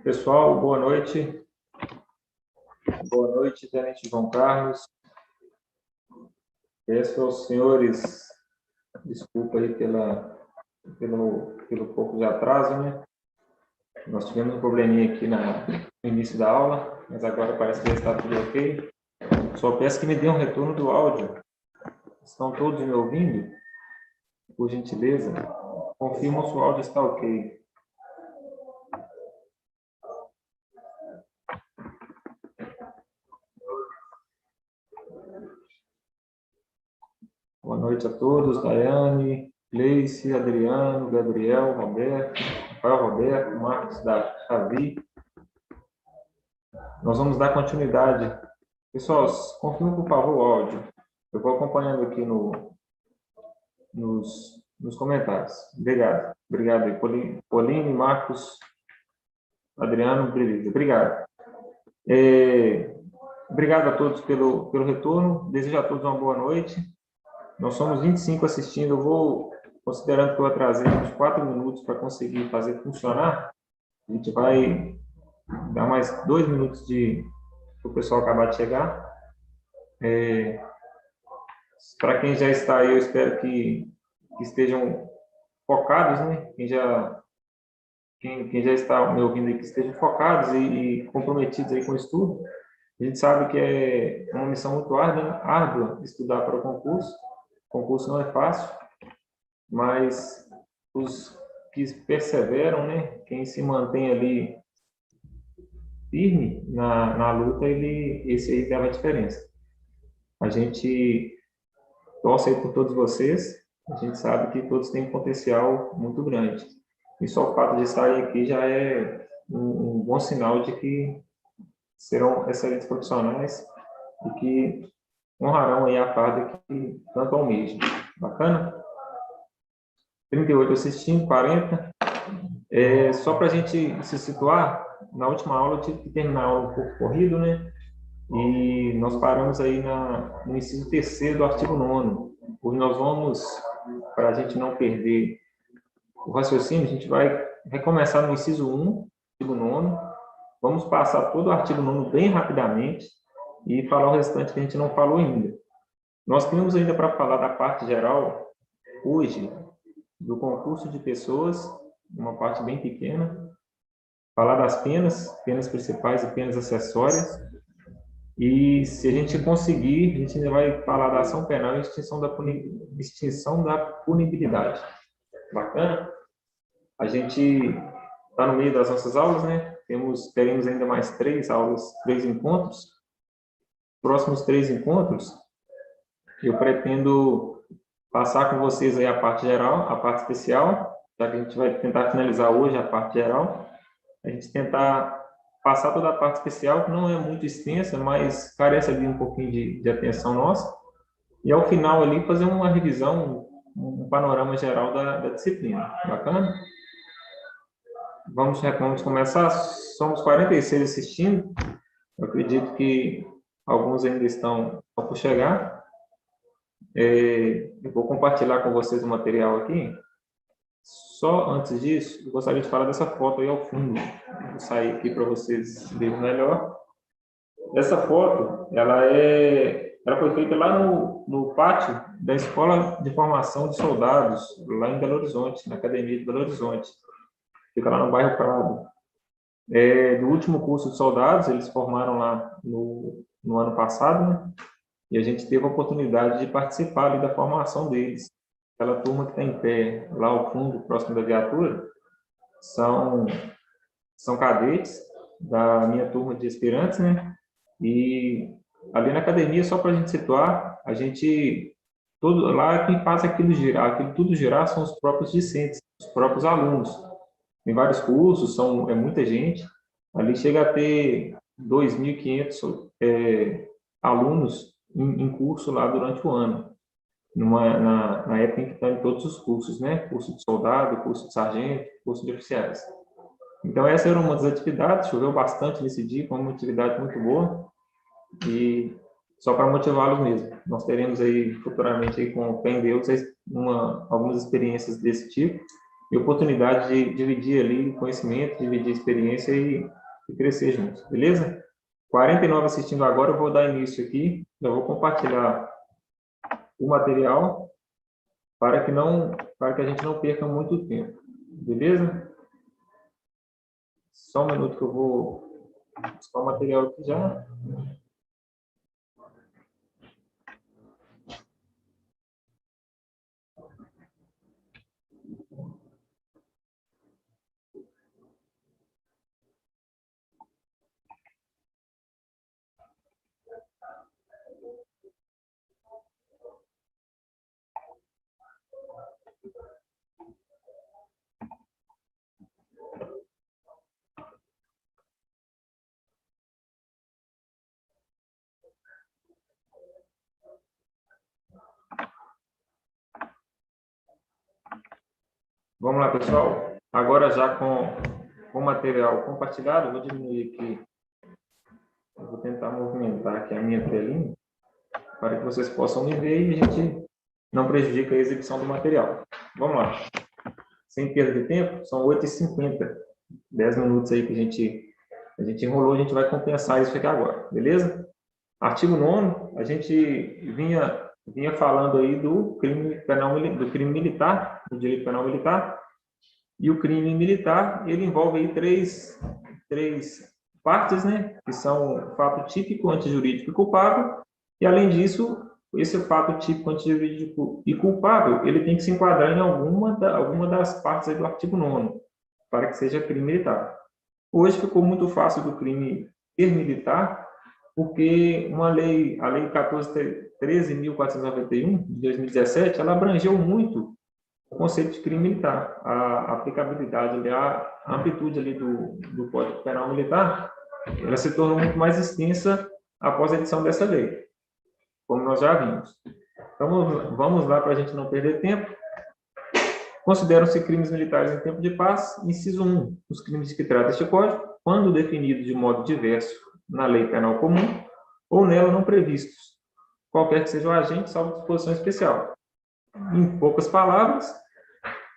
Pessoal, boa noite. Boa noite, Tenente João Carlos. Peço aos senhores desculpa aí pelo pouco de atraso, né? Nós tivemos um probleminha aqui no início da aula, mas agora parece que já está tudo ok. Só peço que me dê um retorno do áudio. Estão todos me ouvindo? Por gentileza, confirma se o áudio está ok. Boa noite a todos, Daiane, Gleice, Adriano, Gabriel, Roberto, Rafael Roberto, Marcos Davi. Nós vamos dar continuidade. Pessoal, confirma por favor o áudio. Eu vou acompanhando aqui nos comentários. Obrigado. Obrigado aí, Pauline, Marcos, Adriano, beleza. Obrigado. Obrigado a todos pelo retorno. Desejo a todos uma boa noite. Nós somos 25 assistindo. Eu vou, considerando que eu atrasei uns 4 minutos para conseguir fazer funcionar, a gente vai dar mais 2 minutos para o pessoal acabar de chegar. Para quem já está aí, eu espero que estejam focados, né? Quem já está me ouvindo aí, que estejam focados e comprometidos aí com o estudo. A gente sabe que é uma missão muito árdua estudar para o concurso. O concurso não é fácil, mas os que perseveram, né? Quem se mantém ali firme na luta, esse aí leva a diferença. A gente torce aí por todos vocês. A gente sabe que todos têm um potencial muito grande. E só o fato de estarem aqui já é um bom sinal de que serão excelentes profissionais e que honrarão aí a farda que tanto almejam. Bacana? 38 assistindo, 40. Só para a gente se situar, na última aula eu tive que terminar a aula um pouco corrido, né? E nós paramos aí no inciso 3º do artigo 9º. Hoje nós vamos, para a gente não perder o raciocínio, a gente vai recomeçar no inciso 1, artigo 9º. Vamos passar todo o artigo 9º bem rapidamente e falar o restante que a gente não falou ainda. Nós temos ainda para falar da parte geral, hoje, do concurso de pessoas, uma parte bem pequena, falar das penas principais e penas acessórias, e se a gente conseguir, a gente ainda vai falar da ação penal e extinção da punibilidade. Bacana? A gente está no meio das nossas aulas, né? Teremos ainda mais 3 aulas, 3 encontros. Próximos 3 encontros, eu pretendo passar com vocês aí a parte geral, a parte especial, já que a gente vai tentar finalizar hoje a parte geral. A gente tentar passar toda a parte especial, que não é muito extensa, mas carece ali um pouquinho de atenção nossa. E ao final ali fazer uma revisão, um panorama geral da disciplina. Bacana? Vamos começar. Somos 46 assistindo. Eu acredito que alguns ainda estão por chegar. Eu vou compartilhar com vocês o material aqui. Só antes disso, eu gostaria de falar dessa foto aí ao fundo. Vou sair aqui para vocês verem melhor. Essa foto, ela foi feita lá no pátio da Escola de Formação de Soldados, lá em Belo Horizonte, na Academia de Belo Horizonte. Fica lá no bairro Prado. Do último curso de soldados, eles formaram lá no ano passado, né? E a gente teve a oportunidade de participar ali da formação deles. Aquela turma que está em pé lá ao fundo, próximo da viatura, são cadetes da minha turma de aspirantes, né? E ali na academia, só para a gente situar, lá quem faz aquilo tudo girar são os próprios discentes, os próprios alunos. Tem vários cursos, é muita gente. Ali chega a ter 2.500 alunos em curso lá durante o ano, na época em que estão em todos os cursos, né? Curso de soldado, curso de sargento, curso de oficiais. Então, essa era uma das atividades, choveu bastante nesse dia, foi uma atividade muito boa, e só para motivá-los mesmo. Nós teremos aí, futuramente, aí, com fé em Deus, algumas experiências desse tipo, e oportunidade de dividir ali conhecimento, dividir experiência e crescer juntos, beleza? 49 assistindo agora, eu vou dar início aqui, eu vou compartilhar o material para que a gente não perca muito tempo, beleza? Só um minuto que eu vou buscar o material aqui já. Vamos lá, pessoal. Agora já com o material compartilhado, eu vou diminuir aqui, eu vou tentar movimentar aqui a minha telinha, para que vocês possam me ver e a gente não prejudique a exibição do material. Vamos lá. Sem perda de tempo, são 8h50, 10 minutos aí que a gente enrolou, a gente vai compensar isso aqui agora, beleza? Artigo 9º, a gente vinha falando aí do crime militar, do direito penal militar, e o crime militar, ele envolve aí três partes, né, que são o fato típico, antijurídico e culpável, e além disso, esse fato típico, antijurídico e culpável, ele tem que se enquadrar em alguma das partes aí do artigo 9º, para que seja crime militar. Hoje ficou muito fácil do crime militar, porque a lei 13.491, de 2017, ela abrangeu muito o conceito de crime militar, a aplicabilidade, a amplitude ali do Código Penal Militar, ela se tornou muito mais extensa após a edição dessa lei, como nós já vimos. Então, vamos lá para a gente não perder tempo. Consideram-se crimes militares em tempo de paz, inciso 1, os crimes de que trata este Código, quando definidos de modo diverso na lei penal comum ou nela não previstos, qualquer que seja o agente, salvo disposição especial. Em poucas palavras,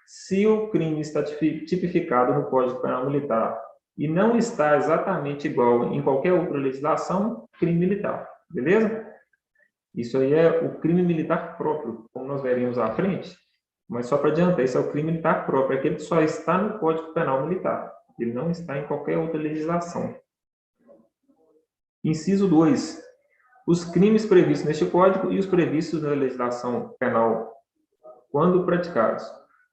se o crime está tipificado no Código Penal Militar e não está exatamente igual em qualquer outra legislação, crime militar, beleza? Isso aí é o crime militar próprio, como nós veremos à frente, mas só para adiantar, esse é o crime militar próprio, aquele que só está no Código Penal Militar, ele não está em qualquer outra legislação. Inciso 2. Os crimes previstos neste Código e os previstos na legislação penal quando praticados.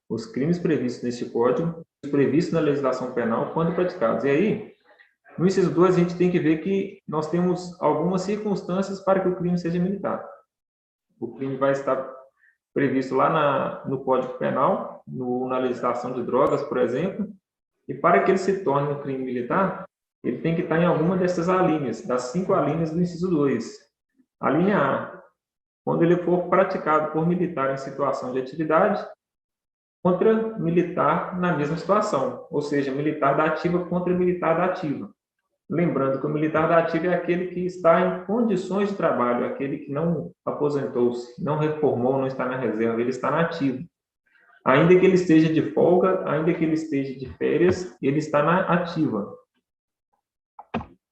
Os crimes previstos neste Código e os previstos na legislação penal quando praticados. E aí, no inciso 2, a gente tem que ver que nós temos algumas circunstâncias para que o crime seja militar. O crime vai estar previsto lá no Código Penal, na legislação de drogas, por exemplo, e para que ele se torne um crime militar, ele tem que estar em alguma dessas alíneas, das 5 alíneas do inciso 2. A linha A, quando ele for praticado por militar em situação de atividade, contra militar na mesma situação, ou seja, militar da ativa contra militar da ativa. Lembrando que o militar da ativa é aquele que está em condições de trabalho, aquele que não aposentou-se, não reformou, não está na reserva, ele está na ativa. Ainda que ele esteja de folga, ainda que ele esteja de férias, ele está na ativa.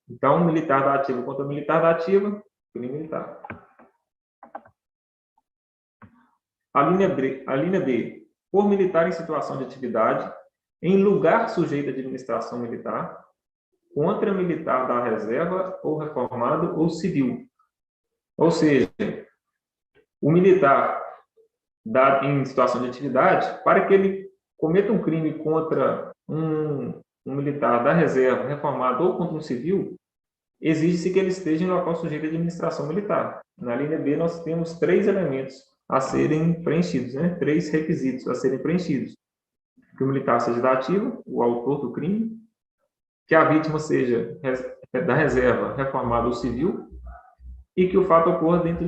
Então, militar da ativa contra militar da ativa, crime militar. A linha B. Por militar em situação de atividade, em lugar sujeito à administração militar, contra militar da reserva, ou reformado, ou civil. Ou seja, o militar em situação de atividade, para que ele cometa um crime contra um militar da reserva, reformado, ou contra um civil, exige-se que ele esteja em local sujeito à administração militar. Na linha B, nós temos 3 elementos a serem preenchidos, né? 3 requisitos a serem preenchidos. Que o militar seja da ativa, o autor do crime, que a vítima seja da reserva, reformada ou civil, e que o fato ocorra dentro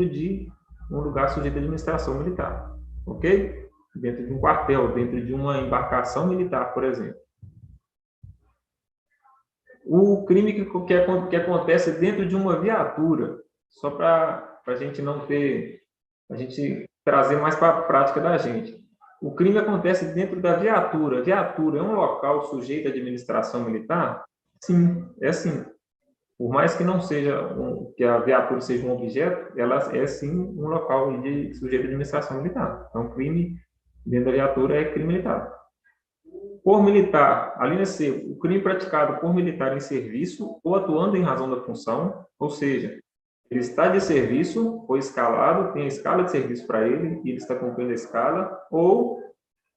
de um lugar sujeito à administração militar, ok? Dentro de um quartel, dentro de uma embarcação militar, por exemplo. O crime que acontece dentro de uma viatura, só para a gente não ter, a gente trazer mais para a prática da gente. O crime acontece dentro da viatura. A viatura é um local sujeito à administração militar? Sim, é sim. Por mais que não seja que a viatura seja um objeto, ela é sim um local de sujeito à administração militar. Então, crime dentro da viatura é crime militar. Por militar, a linha C, o crime praticado por militar em serviço ou atuando em razão da função, ou seja, ele está de serviço, foi escalado, tem a escala de serviço para ele, e ele está cumprindo a escala, ou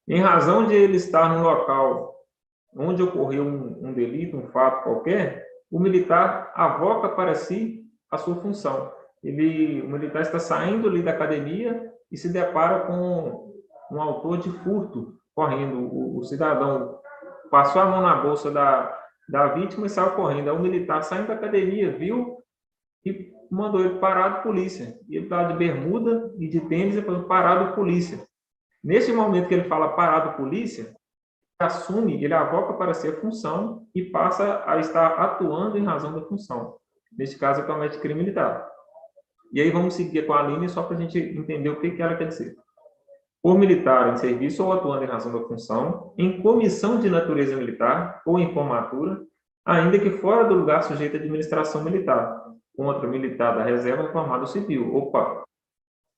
em razão de ele estar no local onde ocorreu um delito, um fato qualquer, o militar avoca para si a sua função. O militar está saindo ali da academia e se depara com um autor de furto correndo. O cidadão passou a mão na bolsa da vítima e saiu correndo. Aí o militar saindo da academia, viu e mandou ele parar de polícia. E ele estava de bermuda e de tênis e falou, parado polícia. Nesse momento que ele fala parado polícia, assume, ele avoca para si a função e passa a estar atuando em razão da função. Neste caso, é comete crime militar. E aí vamos seguir com a linha só para a gente entender o que ela quer dizer. Por militar em serviço ou atuando em razão da função, em comissão de natureza militar ou em formatura, ainda que fora do lugar sujeito à administração militar, contra o militar da reserva formado civil. Opa!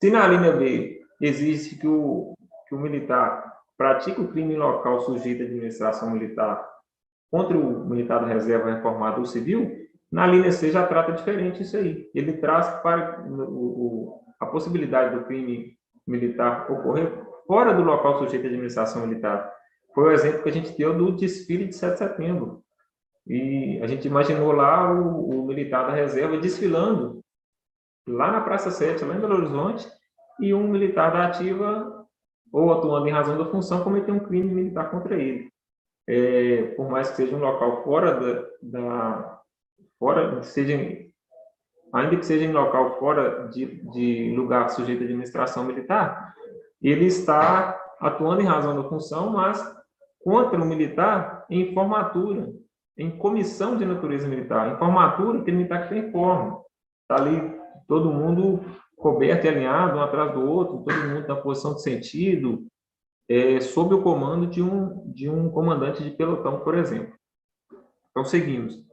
Se na linha B existe que o militar pratica o crime em local sujeito à administração militar contra o militar da reserva reformado ou civil, na linha C já trata diferente isso aí. Ele traz para a possibilidade do crime militar ocorrer fora do local sujeito à administração militar. Foi o exemplo que a gente deu do desfile de 7 de setembro. E a gente imaginou lá o militar da reserva desfilando lá na Praça 7, lá em Belo Horizonte, e um militar da ativa, ou atuando em razão da função, cometeu um crime militar contra ele. Por mais que seja um local ainda que seja em local fora de lugar sujeito à administração militar, ele está atuando em razão da função, mas contra o militar em formatura, em comissão de natureza militar. Em formatura, aquele militar que tem forma. Está ali todo mundo coberto e alinhado, um atrás do outro, todo mundo na posição de sentido, sob o comando de um comandante de pelotão, por exemplo. Então, seguimos.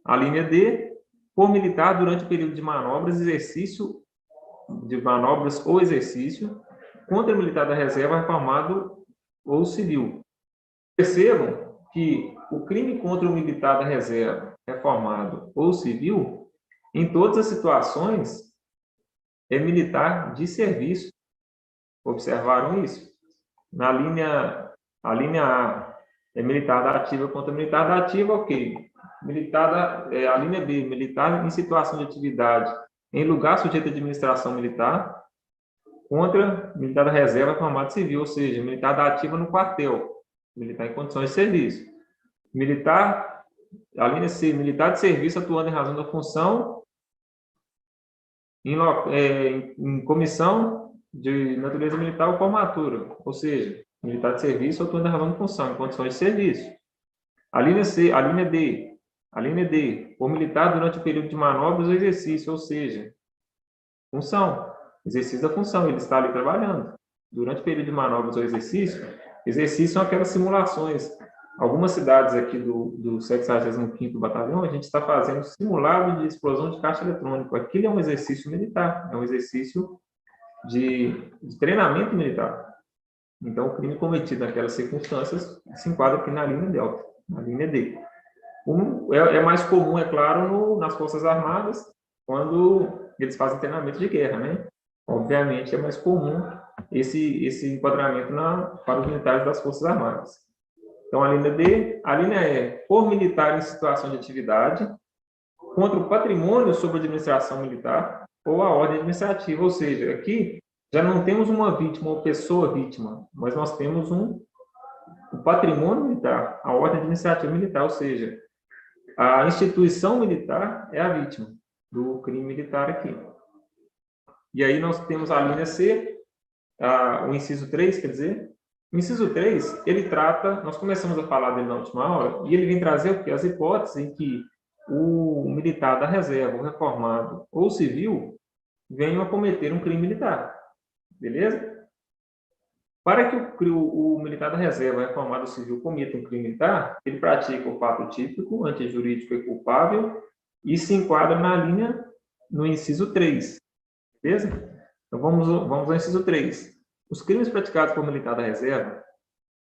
A linha D, por militar durante o período de manobras ou exercício, contra o militar da reserva reformado ou civil. Percebam que o crime contra o militar da reserva reformado ou civil, em todas as situações, é militar de serviço. Observaram isso? A linha A é militar da ativa contra militar da ativa, ok. A linha B, militar em situação de atividade em lugar sujeito à administração militar, contra militar da reserva formado civil, ou seja, militar da ativa no quartel, militar em condições de serviço. A linha C, militar de serviço atuando em razão da função, em comissão de natureza militar ou formatura, ou seja, militar de serviço atuando em razão de função, em condições de serviço. A linha D, ou militar durante o período de manobras ou exercício, ou seja, função, exercício da função, ele está ali trabalhando. Durante o período de manobras ou exercício são aquelas simulações. Algumas cidades aqui do 75º Batalhão, a gente está fazendo simulado de explosão de caixa eletrônico. Aquilo é um exercício militar, é um exercício de treinamento militar. Então, o crime cometido naquelas circunstâncias se enquadra aqui na linha delta, na linha D. É mais comum, é claro, nas Forças Armadas, quando eles fazem treinamento de guerra, né? Obviamente, é mais comum esse enquadramento para os militares das Forças Armadas. Então, a linha D, a linha E, por militar em situação de atividade, contra o patrimônio sob administração militar ou a ordem administrativa, ou seja, aqui já não temos uma vítima ou pessoa vítima, mas nós temos o patrimônio militar, a ordem administrativa militar, ou seja, a instituição militar é a vítima do crime militar aqui. E aí nós temos a linha C, o inciso 3, quer dizer, o inciso 3, ele trata, nós começamos a falar dele na última aula, e ele vem trazer o quê? As hipóteses em que o militar da reserva, o reformado ou civil, venham a cometer um crime militar. Beleza? Para que o militar da reserva reformado ou civil cometa um crime militar, ele pratica o fato típico, antijurídico e culpável e se enquadra na linha no inciso 3. Beleza? Então, vamos ao inciso 3. Os crimes praticados por militar da reserva,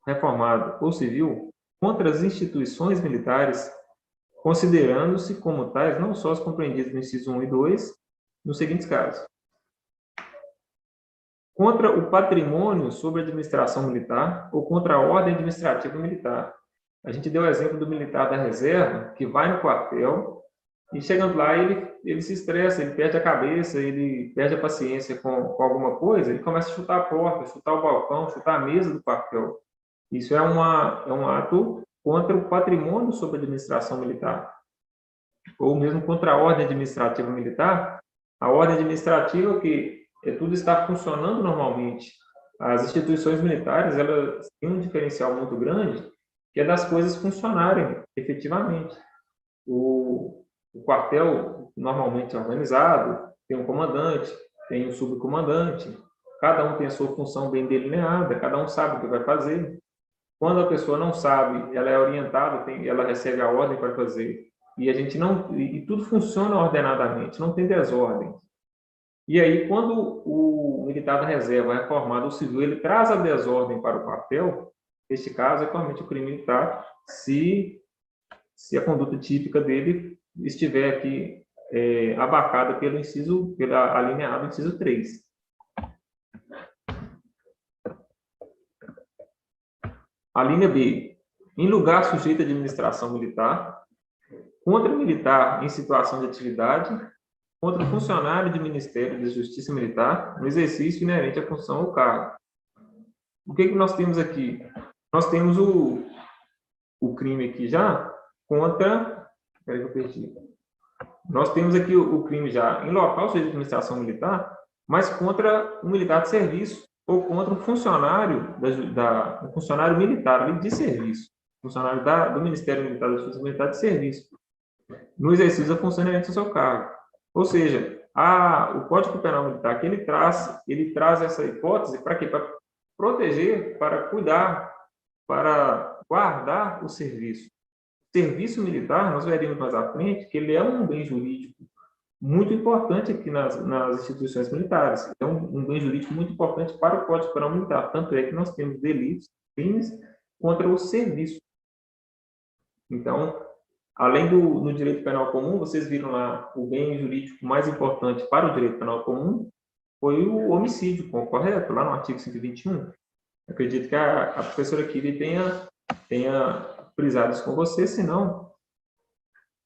reformado ou civil, contra as instituições militares, considerando-se como tais não só os compreendidos no inciso 1 e 2, nos seguintes casos: contra o patrimônio sobre a administração militar ou contra a ordem administrativa militar. A gente deu o exemplo do militar da reserva, que vai no quartel e, chegando lá, ele se estressa, ele perde a cabeça, ele perde a paciência com alguma coisa, ele começa a chutar a porta, chutar o balcão, chutar a mesa do quartel. Isso é um ato contra o patrimônio sobre a administração militar. Ou mesmo contra a ordem administrativa militar. A ordem administrativa que tudo está funcionando normalmente. As instituições militares, elas têm um diferencial muito grande, que é das coisas funcionarem efetivamente. O quartel normalmente é organizado, tem um comandante, tem um subcomandante, cada um tem a sua função bem delineada, cada um sabe o que vai fazer. Quando a pessoa não sabe, ela é orientada, ela recebe a ordem para fazer. E tudo funciona ordenadamente, não tem desordem. E aí, quando o militar da reserva é formado, o civil, ele traz a desordem para o quartel. Neste caso, é claramente o crime militar, se a conduta típica dele estiver aqui abacada pela linha A do inciso 3. A linha B. Em lugar sujeito à administração militar, contra o militar em situação de atividade, contra o funcionário do Ministério da Justiça Militar no exercício inerente à função ou cargo. O que nós temos aqui? Nós temos o crime aqui já contra... Espera que eu perdi. Nós temos aqui o crime já em local sujeito de administração militar, mas contra um militar de serviço ou contra um funcionário um funcionário militar ali de serviço, funcionário do Ministério Militar da Justiça Militar de serviço, no exercício da função inerente ao seu cargo. Ou seja, o Código Penal Militar que ele traz essa hipótese para quê? Para proteger, para cuidar, para guardar o serviço. O serviço militar, nós veremos mais à frente, que ele é um bem jurídico muito importante aqui nas instituições militares. É um bem jurídico muito importante para o Código Penal Militar. Tanto é que nós temos delitos, crimes contra o serviço. Então, além no direito penal comum, vocês viram lá o bem jurídico mais importante para o direito penal comum foi o homicídio, correto? Lá no artigo 121. Acredito que a professora Kiri tenha frisado isso com você, senão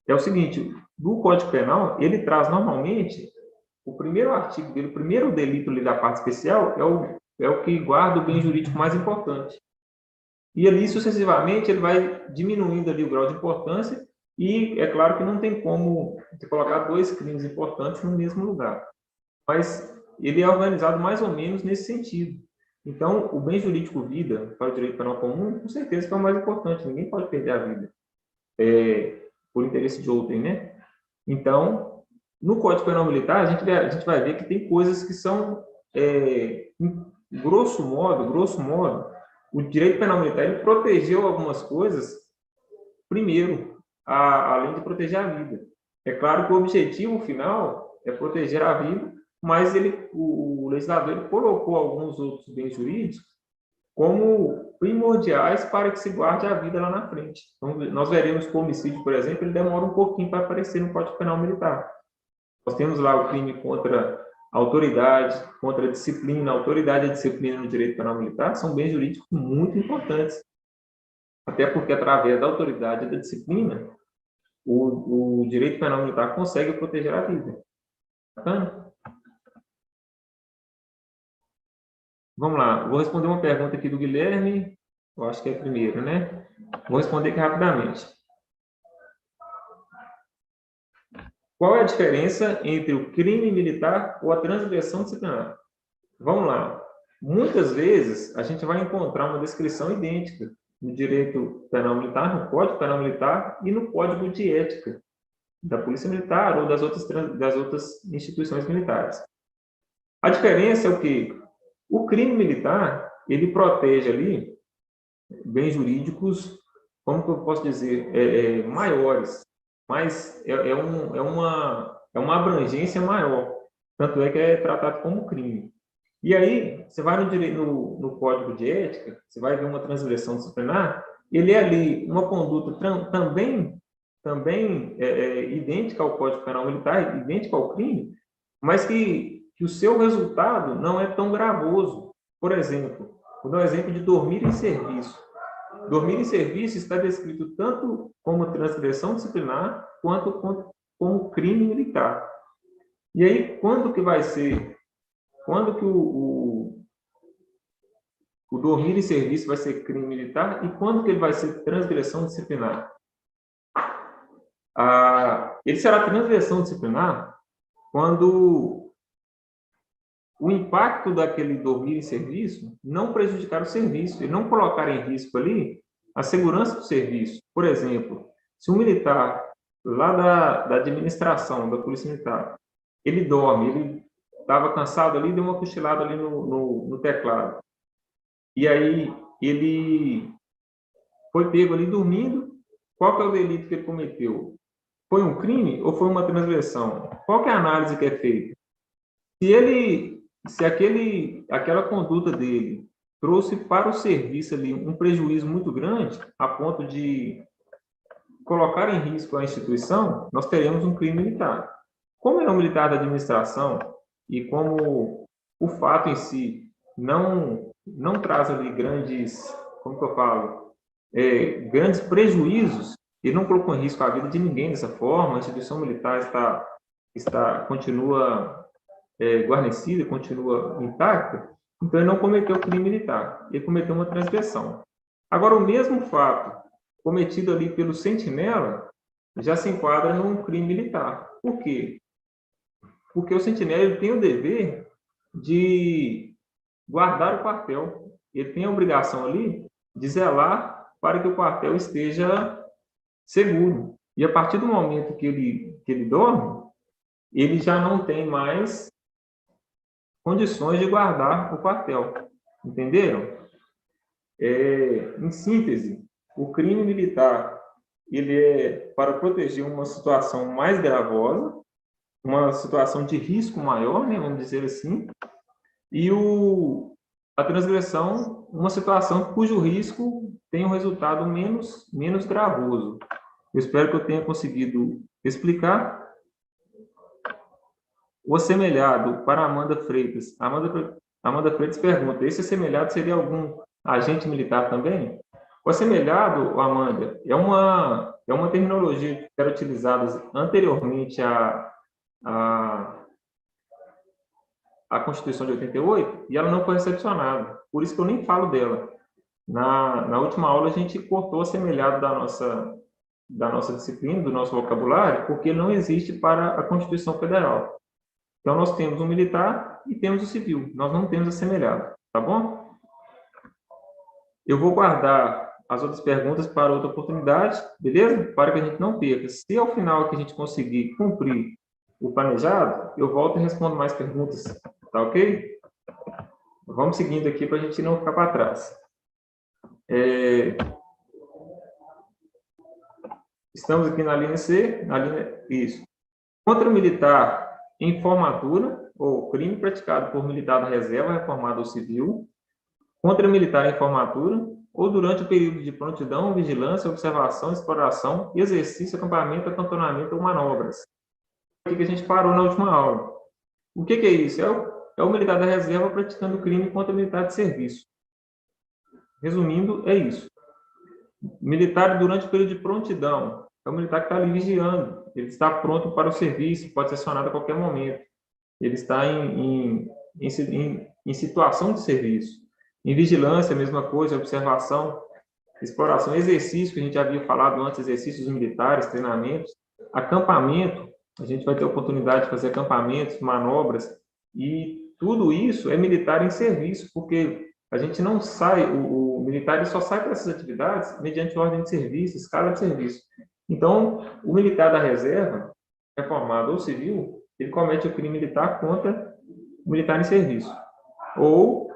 é o seguinte: do Código Penal, ele traz normalmente o primeiro artigo dele, o primeiro delito ali da parte especial é o que guarda o bem jurídico mais importante. E ali, sucessivamente, ele vai diminuindo ali o grau de importância e é claro que não tem como você colocar dois crimes importantes no mesmo lugar. Mas ele é organizado mais ou menos nesse sentido. Então, o bem jurídico vida para o direito penal comum, com certeza que é o mais importante. Ninguém pode perder a vida por interesse de outrem, né? Então, no Código Penal Militar, a gente vai ver que tem coisas que são, grosso modo, o direito penal militar ele protegeu algumas coisas, primeiro, além de proteger a vida. É claro que o objetivo final é proteger a vida, mas o legislador ele colocou alguns outros bens jurídicos como primordiais para que se guarde a vida lá na frente. Então, nós veremos que o homicídio, por exemplo, ele demora um pouquinho para aparecer no Código Penal Militar. Nós temos lá o crime contra a autoridade, contra a disciplina. A autoridade e a disciplina no direito penal militar são bens jurídicos muito importantes. Até porque, através da autoridade e da disciplina, o direito penal militar consegue proteger a vida. Bacana? Vamos lá, vou responder uma pergunta aqui do Guilherme, eu acho que é a primeira, né? Vou responder aqui rapidamente. Qual é a diferença entre o crime militar ou a transgressão disciplinar? Vamos lá. Muitas vezes, a gente vai encontrar uma descrição idêntica no direito penal militar, no Código Penal Militar e no Código de Ética da Polícia Militar ou das outras instituições militares. A diferença é o quê? O crime militar, ele protege ali bens jurídicos, como que eu posso dizer, maiores, mas é uma abrangência maior, tanto é que é tratado como crime. E aí, você vai no Código de Ética, você vai ver uma transgressão disciplinar, ele é ali uma conduta também idêntica ao Código Penal Militar, idêntica ao crime, mas que o seu resultado não é tão gravoso. Por exemplo, vou dar um exemplo de dormir em serviço. Dormir em serviço está descrito tanto como transgressão disciplinar quanto como crime militar. E aí, quando que o dormir em serviço vai ser crime militar e quando que ele vai ser transgressão disciplinar? Ele será transgressão disciplinar quando o impacto daquele dormir em serviço não prejudicar o serviço e não colocar em risco ali a segurança do serviço. Por exemplo, se um militar lá da administração, da Polícia Militar, ele dorme, ele estava cansado ali, deu uma cochilada ali no teclado. E aí ele foi pego ali dormindo. Qual que é o delito que ele cometeu? Foi um crime ou foi uma transgressão? Qual que é a análise que é feita? Se aquela conduta dele trouxe para o serviço ali um prejuízo muito grande, a ponto de colocar em risco a instituição, nós teremos um crime militar. Como ele é um militar da administração e como o fato em si não traz ali grandes, como que eu falo, grandes prejuízos, ele não colocou em risco a vida de ninguém dessa forma, a instituição militar continua guarnecida, continua intacta, então ele não cometeu crime militar, ele cometeu uma transgressão. Agora, o mesmo fato cometido ali pelo sentinela já se enquadra num crime militar. Por quê? Porque o sentinela ele tem o dever de guardar o quartel. Ele tem a obrigação ali de zelar para que o quartel esteja seguro. E a partir do momento que ele dorme, ele já não tem mais condições de guardar o quartel. Entenderam? Em síntese, o crime militar ele é para proteger uma situação mais gravosa, uma situação de risco maior, né, vamos dizer assim, e a transgressão, uma situação cujo risco tem um resultado menos gravoso. Eu espero que eu tenha conseguido explicar. O assemelhado para Amanda Freitas. Amanda Freitas pergunta, esse assemelhado seria algum agente militar também? O assemelhado, Amanda, é uma terminologia que era utilizada anteriormente à Constituição de 88 e ela não foi recepcionada. Por isso que eu nem falo dela. Na última aula, a gente cortou o assemelhado da nossa disciplina, do nosso vocabulário, porque ele não existe para a Constituição Federal. Então, nós temos o militar e temos o civil. Nós não temos assemelhado, tá bom? Eu vou guardar as outras perguntas para outra oportunidade, beleza? Para que a gente não perca. Se ao final que a gente conseguir cumprir o planejado, eu volto e respondo mais perguntas, tá ok? Vamos seguindo aqui para a gente não ficar para trás. Estamos aqui na linha C, isso. Contra o militar em formatura, ou crime praticado por militar da reserva, reformado ou civil, contra militar em formatura, ou durante o período de prontidão, vigilância, observação, exploração, exercício, acampamento, acantonamento ou manobras. Aqui que a gente parou na última aula. O que é isso? É o militar da reserva praticando crime contra militar de serviço. Resumindo, é isso. Militar durante o período de prontidão. É o militar que está ali vigiando. Ele está pronto para o serviço, pode ser acionado a qualquer momento. Ele está em situação de serviço. Em vigilância, a mesma coisa, observação, exploração, exercício, que a gente já havia falado antes, exercícios militares, treinamentos, acampamento, a gente vai ter oportunidade de fazer acampamentos, manobras, e tudo isso é militar em serviço, porque a gente não sai, o militar ele só sai para essas atividades mediante ordem de serviço, escala de serviço. Então, o militar da reserva, reformado ou civil, ele comete o crime militar contra o militar em serviço. Ou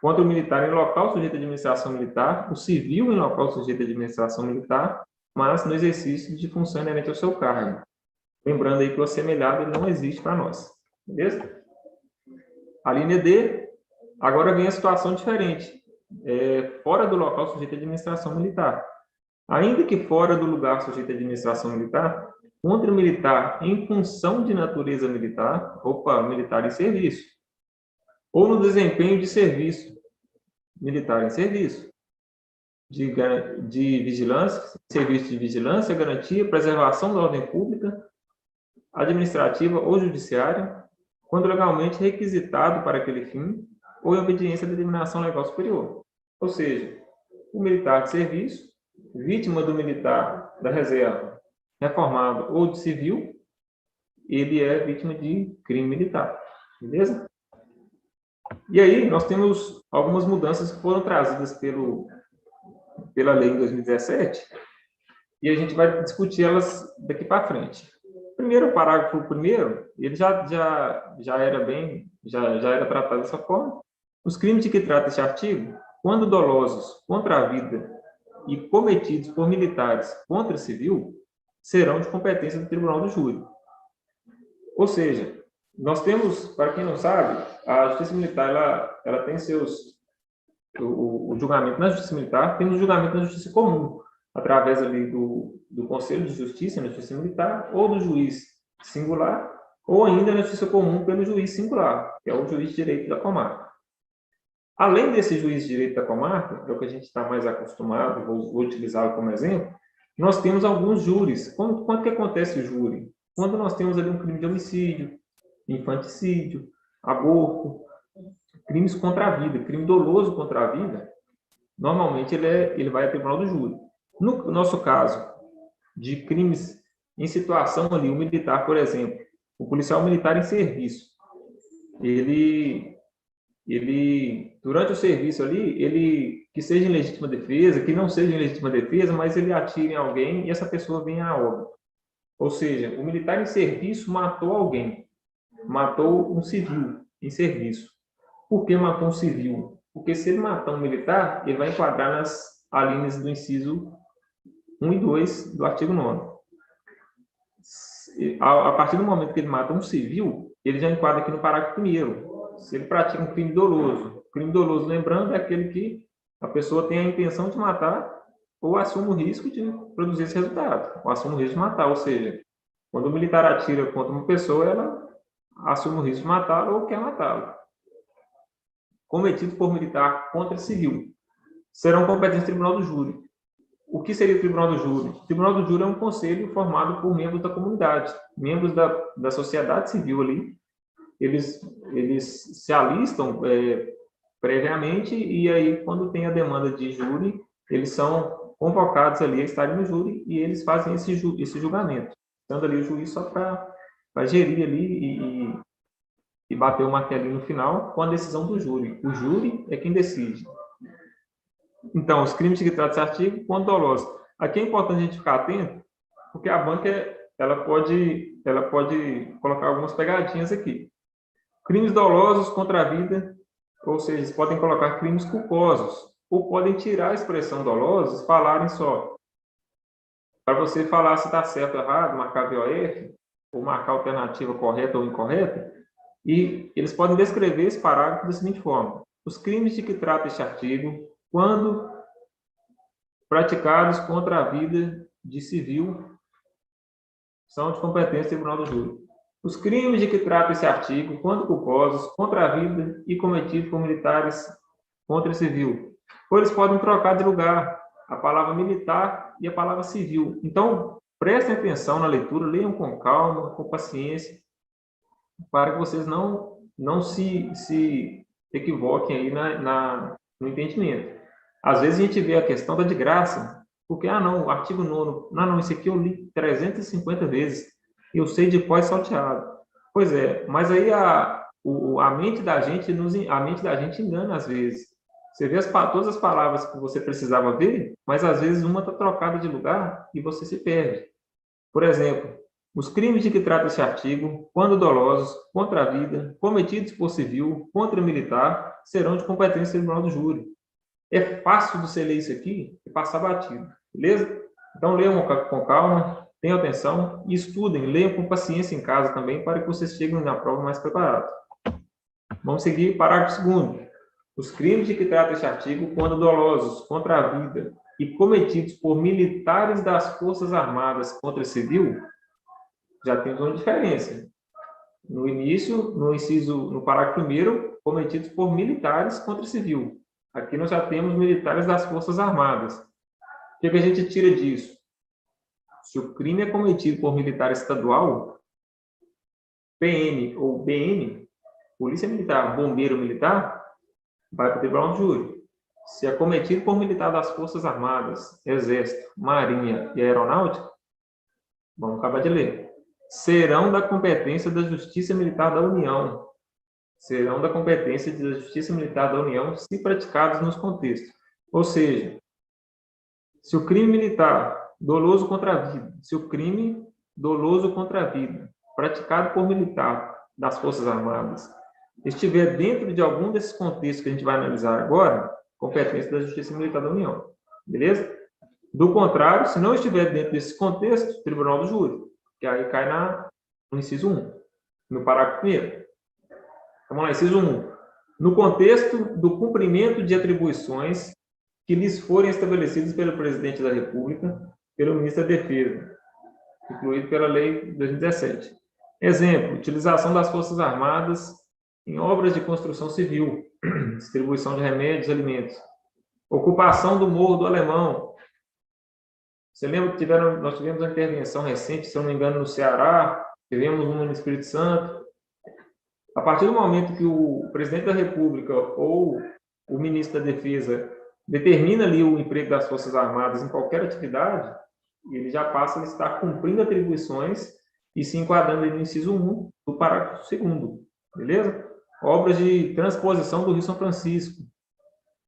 contra o militar em local sujeito à administração militar, o civil em local sujeito à administração militar, mas no exercício de função inerente ao seu cargo. Lembrando aí que o assemelhado não existe para nós. Beleza? A linha D, agora vem a situação diferente. Fora do local sujeito à administração militar. Ainda que fora do lugar sujeito à administração militar, contra o militar em função de natureza militar, militar em serviço, ou no desempenho de serviço, militar em serviço, de vigilância, serviço de vigilância, garantia, preservação da ordem pública, administrativa ou judiciária, quando legalmente requisitado para aquele fim, ou em obediência à determinação legal superior. Ou seja, o militar de serviço, vítima do militar da reserva, reformado ou de civil, ele é vítima de crime militar. Beleza? E aí, nós temos algumas mudanças que foram trazidas pela lei em 2017, e a gente vai discutir elas daqui para frente. Primeiro, o parágrafo primeiro, ele já era tratado dessa forma. Os crimes de que trata esse artigo, quando dolosos contra a vida e cometidos por militares contra civil, serão de competência do Tribunal do Júri. Ou seja, nós temos, para quem não sabe, a Justiça Militar, ela tem o julgamento na Justiça Militar, tem o julgamento na Justiça Comum, através ali do Conselho de Justiça na Justiça Militar, ou do juiz singular, ou ainda na Justiça Comum pelo juiz singular, que é o juiz de direito da comarca. Além desse juiz de direito da comarca, que é o que a gente está mais acostumado, vou utilizá-lo como exemplo, nós temos alguns júris. Quando que acontece o júri? Quando nós temos ali um crime de homicídio, infanticídio, aborto, crimes contra a vida, crime doloso contra a vida, normalmente ele vai ao Tribunal do Júri. No nosso caso, de crimes em situação ali, o militar, por exemplo, o policial militar em serviço, ele durante o serviço ali, que seja em legítima defesa, que não seja em legítima defesa, mas ele atira em alguém e essa pessoa vem a óbito. Ou seja, o militar em serviço matou alguém, matou um civil em serviço. Por que matou um civil? Porque se ele matar um militar, ele vai enquadrar nas alíneas do inciso 1 e 2 do artigo 9º. A partir do momento que ele mata um civil, ele já enquadra aqui no parágrafo 1º. Se ele pratica um crime doloso, lembrando, é aquele que a pessoa tem a intenção de matar ou assume o risco de produzir esse resultado, ou assume o risco de matar. Ou seja, quando o militar atira contra uma pessoa, ela assume o risco de matá-lo ou quer matá-lo. Cometido por militar contra civil, serão competentes do Tribunal do Júri. O que seria o Tribunal do Júri? O Tribunal do Júri é um conselho formado por membros da comunidade, membros da sociedade civil ali. Eles se alistam previamente e aí, quando tem a demanda de júri, eles são convocados ali a estarem no júri e eles fazem esse julgamento. Estando ali o juiz só para gerir ali e bater o martelinho no final com a decisão do júri. O júri é quem decide. Então, os crimes que trata esse artigo, quando dolosos. Aqui é importante a gente ficar atento, porque a banca ela pode colocar algumas pegadinhas aqui. Crimes dolosos contra a vida, ou seja, eles podem colocar crimes culposos, ou podem tirar a expressão dolosos, falarem só. Para você falar se está certo ou errado, marcar VOF, ou marcar a alternativa correta ou incorreta, e eles podem descrever esse parágrafo da seguinte forma: os crimes de que trata este artigo, quando praticados contra a vida de civil, são de competência do Tribunal do Júri. Os crimes de que trata esse artigo, quando culposos, contra a vida e cometidos por militares contra civil, ou eles podem trocar de lugar a palavra militar e a palavra civil. Então, prestem atenção na leitura, leiam com calma, com paciência, para que vocês não se equivoquem aí no entendimento. Às vezes a gente vê a questão da de graça, porque, o artigo 9º, não, isso aqui eu li 350 vezes, eu sei de cor salteado. Pois é, mas aí a mente da gente engana às vezes. Você vê todas as palavras que você precisava ver, mas às vezes uma está trocada de lugar e você se perde. Por exemplo, os crimes de que trata esse artigo, quando dolosos, contra a vida, cometidos por civil, contra militar, serão de competência do tribunal do júri. É fácil de você ler isso aqui e passar batido, beleza? Então, leiam com calma, tenham atenção e estudem, leiam com paciência em casa também, para que vocês cheguem na prova mais preparados. Vamos seguir, parágrafo 2º. Os crimes de que trata este artigo, quando dolosos contra a vida e cometidos por militares das Forças Armadas contra civil, já temos uma diferença. No início, no parágrafo 1º, cometidos por militares contra civil. Aqui nós já temos militares das Forças Armadas. O que a gente tira disso? Se o crime é cometido por militar estadual, PM ou BM, Polícia Militar, Bombeiro Militar, vai para o tribunal de júri. Se é cometido por militar das Forças Armadas, Exército, Marinha e Aeronáutica, vamos acabar de ler. Serão da competência da Justiça Militar da União. Serão da competência da Justiça Militar da União se praticados nos contextos. Ou seja, se o crime militar doloso contra a vida, se o crime doloso contra a vida, praticado por militar das Forças Armadas, estiver dentro de algum desses contextos que a gente vai analisar agora, competência da Justiça Militar da União. Beleza? Do contrário, se não estiver dentro desse contexto, tribunal do júri, que aí cai no inciso 1, no parágrafo 1º. Vamos lá, inciso 1. No contexto do cumprimento de atribuições que lhes forem estabelecidas pelo Presidente da República, pelo Ministro da Defesa, incluído pela Lei de 2017. Exemplo, utilização das Forças Armadas em obras de construção civil, distribuição de remédios e alimentos. Ocupação do Morro do Alemão. Você lembra que nós tivemos uma intervenção recente, se eu não me engano, no Ceará, tivemos uma no Espírito Santo. A partir do momento que o Presidente da República ou o Ministro da Defesa determina ali o emprego das Forças Armadas em qualquer atividade, ele já passa a estar cumprindo atribuições e se enquadrando no inciso 1 do parágrafo 2º. Beleza? Obras de transposição do Rio São Francisco.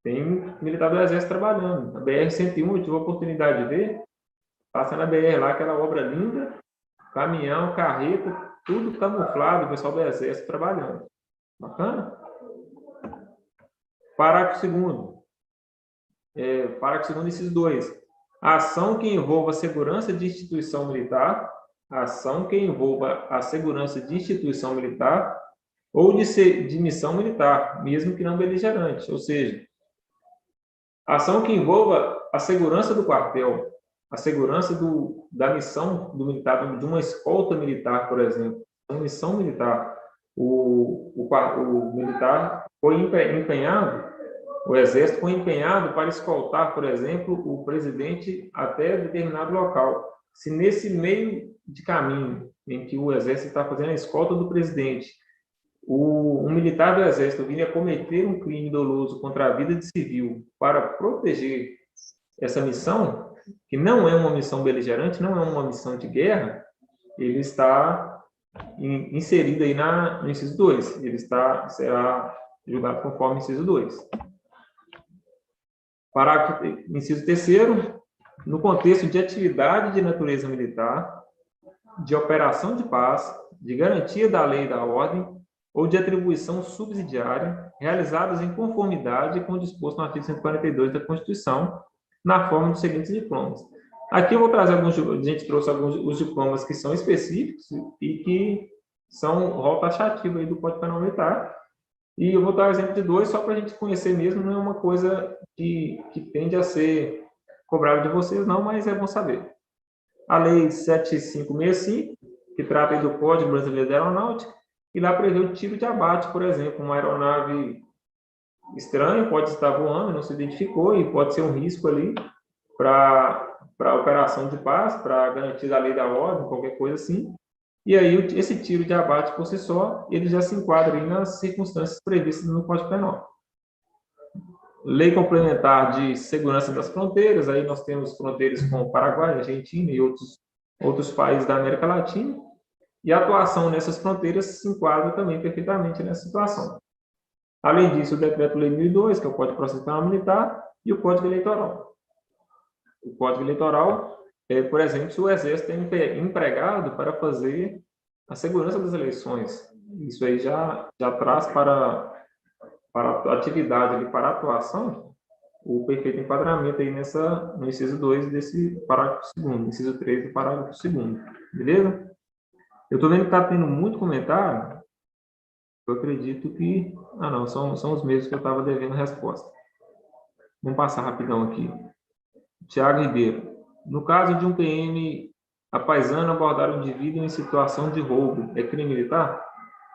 Tem militar do Exército trabalhando. Na BR-101, eu tive a oportunidade de ver, passa na BR lá, aquela obra linda, caminhão, carreta, tudo camuflado, o pessoal do Exército trabalhando. Bacana? Parágrafo 2º. Parágrafo 2º, inciso 2. A ação que envolva a segurança de instituição militar, ação que envolva a segurança de instituição militar ou de missão militar, mesmo que não beligerante. Ou seja, ação que envolva a segurança do quartel, a segurança da missão do militar, de uma escolta militar, por exemplo, uma missão militar. O militar foi empenhado, o Exército foi empenhado para escoltar, por exemplo, o presidente até determinado local. Se nesse meio de caminho em que o Exército está fazendo a escolta do presidente, um militar do Exército vinha cometer um crime doloso contra a vida de civil para proteger essa missão, que não é uma missão beligerante, não é uma missão de guerra, ele está inserido aí no inciso 2. Ele será julgado conforme inciso 2. Parágrafo, inciso 3º, no contexto de atividade de natureza militar, de operação de paz, de garantia da lei e da ordem, ou de atribuição subsidiária, realizadas em conformidade com o disposto no artigo 142 da Constituição, na forma dos seguintes diplomas. Aqui eu vou trazer a gente trouxe alguns os diplomas que são específicos e que são rol taxativo aí do Código Penal Militar. E eu vou dar o exemplo de 2 só para a gente conhecer mesmo, não é uma coisa que tende a ser cobrada de vocês, não, mas é bom saber. A Lei 7565, que trata aí do Código Brasileiro da Aeronáutica, e lá prevê o tiro de abate, por exemplo, uma aeronave estranha pode estar voando, não se identificou, e pode ser um risco ali para a operação de paz, para garantir a lei da ordem, qualquer coisa assim. E aí, esse tiro de abate por si só, ele já se enquadra aí nas circunstâncias previstas no Código Penal. Lei complementar de segurança das fronteiras, aí nós temos fronteiras com o Paraguai, Argentina e outros países da América Latina, e a atuação nessas fronteiras se enquadra também perfeitamente nessa situação. Além disso, o Decreto-Lei 1002, que é o Código de Processo Penal Militar, e o Código Eleitoral. O Código Eleitoral, por exemplo, se o Exército é empregado para fazer a segurança das eleições, isso aí já traz para para a atividade ali, para a atuação, o perfeito enquadramento aí no inciso 2 desse parágrafo 2º, inciso 3 do parágrafo 2º, beleza? Eu estou vendo que está tendo muito comentário, eu acredito que... Ah, não, são os mesmos que eu estava devendo resposta. Vamos passar rapidão aqui. Tiago Ribeiro. No caso de um PM apaisando abordar um indivíduo em situação de roubo, é crime militar?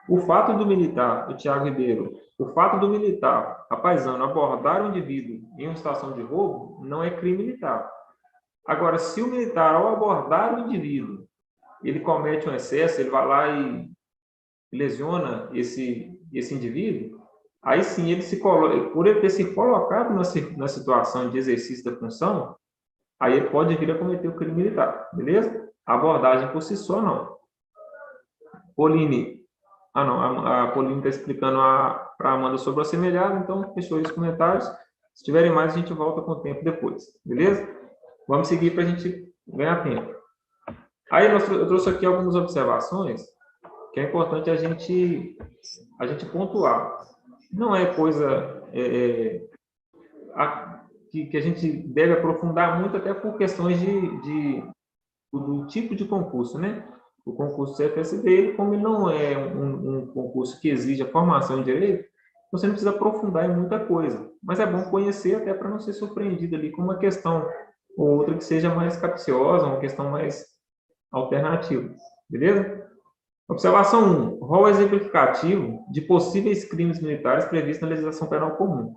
O fato do militar, o Tiago Ribeiro, o fato do militar apaisando abordar um indivíduo em uma situação de roubo não é crime militar. Agora, se o militar, ao abordar o indivíduo, ele comete um excesso, ele vai lá e lesiona esse indivíduo, aí sim, ele se coloca, por ele ter se colocado na situação de exercício da função, aí ele pode vir a cometer o crime militar, beleza? A abordagem por si só, não. Pauline. Ah, não, a Pauline está explicando para a Amanda sobre o assemelhado, então fechou aí os comentários. Se tiverem mais, a gente volta com o tempo depois, beleza? Vamos seguir para a gente ganhar tempo. Aí eu trouxe aqui algumas observações que é importante a gente pontuar. Não é coisa que a gente deve aprofundar muito, até por questões do tipo de concurso, né? O concurso CFSD, como ele não é um concurso que exige a formação em direito, você não precisa aprofundar em muita coisa. Mas é bom conhecer até para não ser surpreendido ali com uma questão ou outra que seja mais capciosa, uma questão mais alternativa. Beleza? Observação 1. Rol exemplificativo de possíveis crimes militares previstos na legislação penal comum.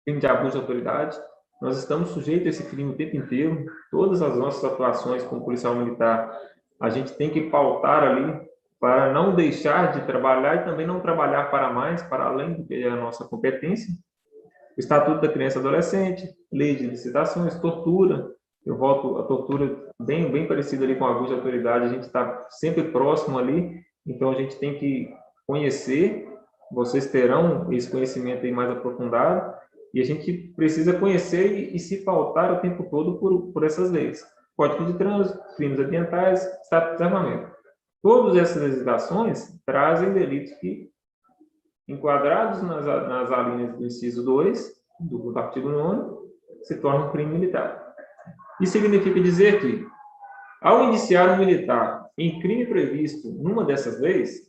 Crime de abuso de autoridade. Nós estamos sujeitos a esse crime o tempo inteiro. Todas as nossas atuações como policial militar, a gente tem que pautar ali para não deixar de trabalhar e também não trabalhar para mais, para além do que é a nossa competência. O Estatuto da Criança e Adolescente, lei de licitações, tortura. Eu volto a tortura bem parecida ali com abuso de autoridade, a gente está sempre próximo ali, então a gente tem que conhecer, vocês terão esse conhecimento aí mais aprofundado, e a gente precisa conhecer e se pautar o tempo todo por essas leis. Código de Trânsito, crimes ambientais, Estatuto de Armamento. Todas essas legislações trazem delitos que, enquadrados nas alíneas do inciso 2 do artigo 9º, se tornam crime militar. Isso significa dizer que, ao indiciar um militar em crime previsto numa dessas leis,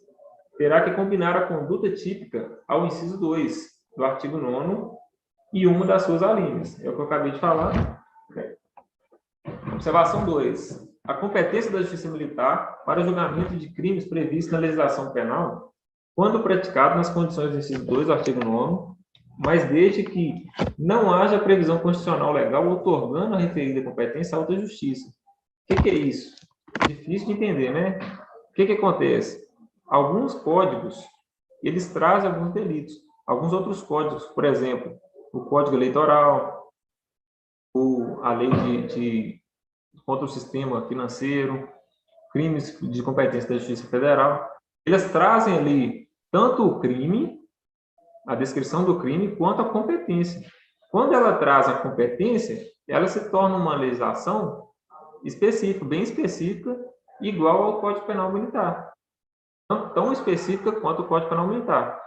terá que combinar a conduta típica ao inciso 2 do artigo 9º e uma das suas alíneas. É o que eu acabei de falar. Observação 2. A competência da Justiça Militar para o julgamento de crimes previstos na legislação penal, quando praticado nas condições do inciso 2 do artigo 9º, mas desde que não haja previsão constitucional legal outorgando a referida competência à outra justiça. O que é isso? Difícil de entender, né? O que acontece? Alguns códigos, eles trazem alguns delitos. Alguns outros códigos, por exemplo, o Código Eleitoral, a lei contra o sistema financeiro, crimes de competência da Justiça Federal, eles trazem ali tanto o crime, a descrição do crime, quanto a competência. Quando ela traz a competência, ela se torna uma legislação específica, bem específica, igual ao Código Penal Militar. Tão específica quanto o Código Penal Militar.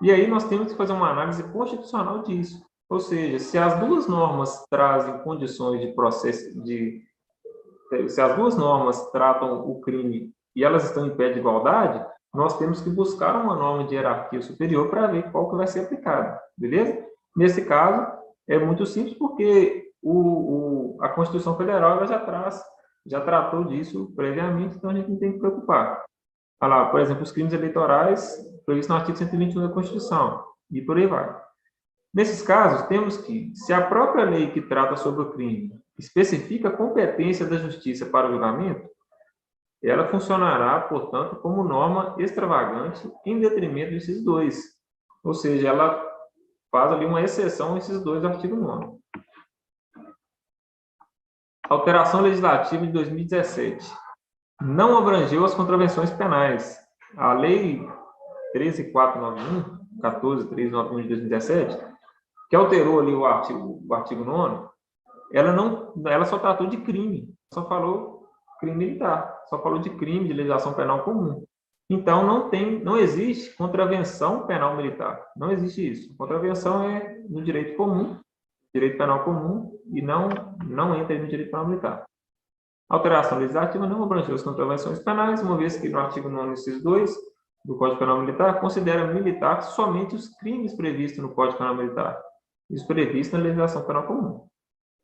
E aí nós temos que fazer uma análise constitucional disso. Ou seja, se as duas normas trazem condições de processo, se as duas normas tratam o crime e elas estão em pé de igualdade, nós temos que buscar uma norma de hierarquia superior para ver qual que vai ser aplicada, beleza? Nesse caso, é muito simples porque a Constituição Federal ela já tratou disso previamente, então a gente não tem que preocupar. Olha lá, por exemplo, os crimes eleitorais previstos no artigo 121 da Constituição, e por aí vai. Nesses casos, temos que, se a própria lei que trata sobre o crime especifica a competência da Justiça para o julgamento, ela funcionará, portanto, como norma extravagante em detrimento do inciso 2. Ou seja, ela faz ali uma exceção ao inciso 2 do artigo 9º. Alteração legislativa de 2017. Não abrangeu as contravenções penais. A Lei 13.491, 14.391 de 2017, que alterou ali o artigo 9º, ela só tratou de crime, só falou crime militar, só falou de crime de legislação penal comum. Então, não existe contravenção penal militar. Não existe isso. Contravenção é no direito comum, direito penal comum, e não entra no direito penal militar. Alteração legislativa não abrangeu as contravenções penais, uma vez que no artigo 9º, inciso 2 do Código Penal Militar, considera militar somente os crimes previstos no Código Penal Militar, isso previsto na legislação penal comum.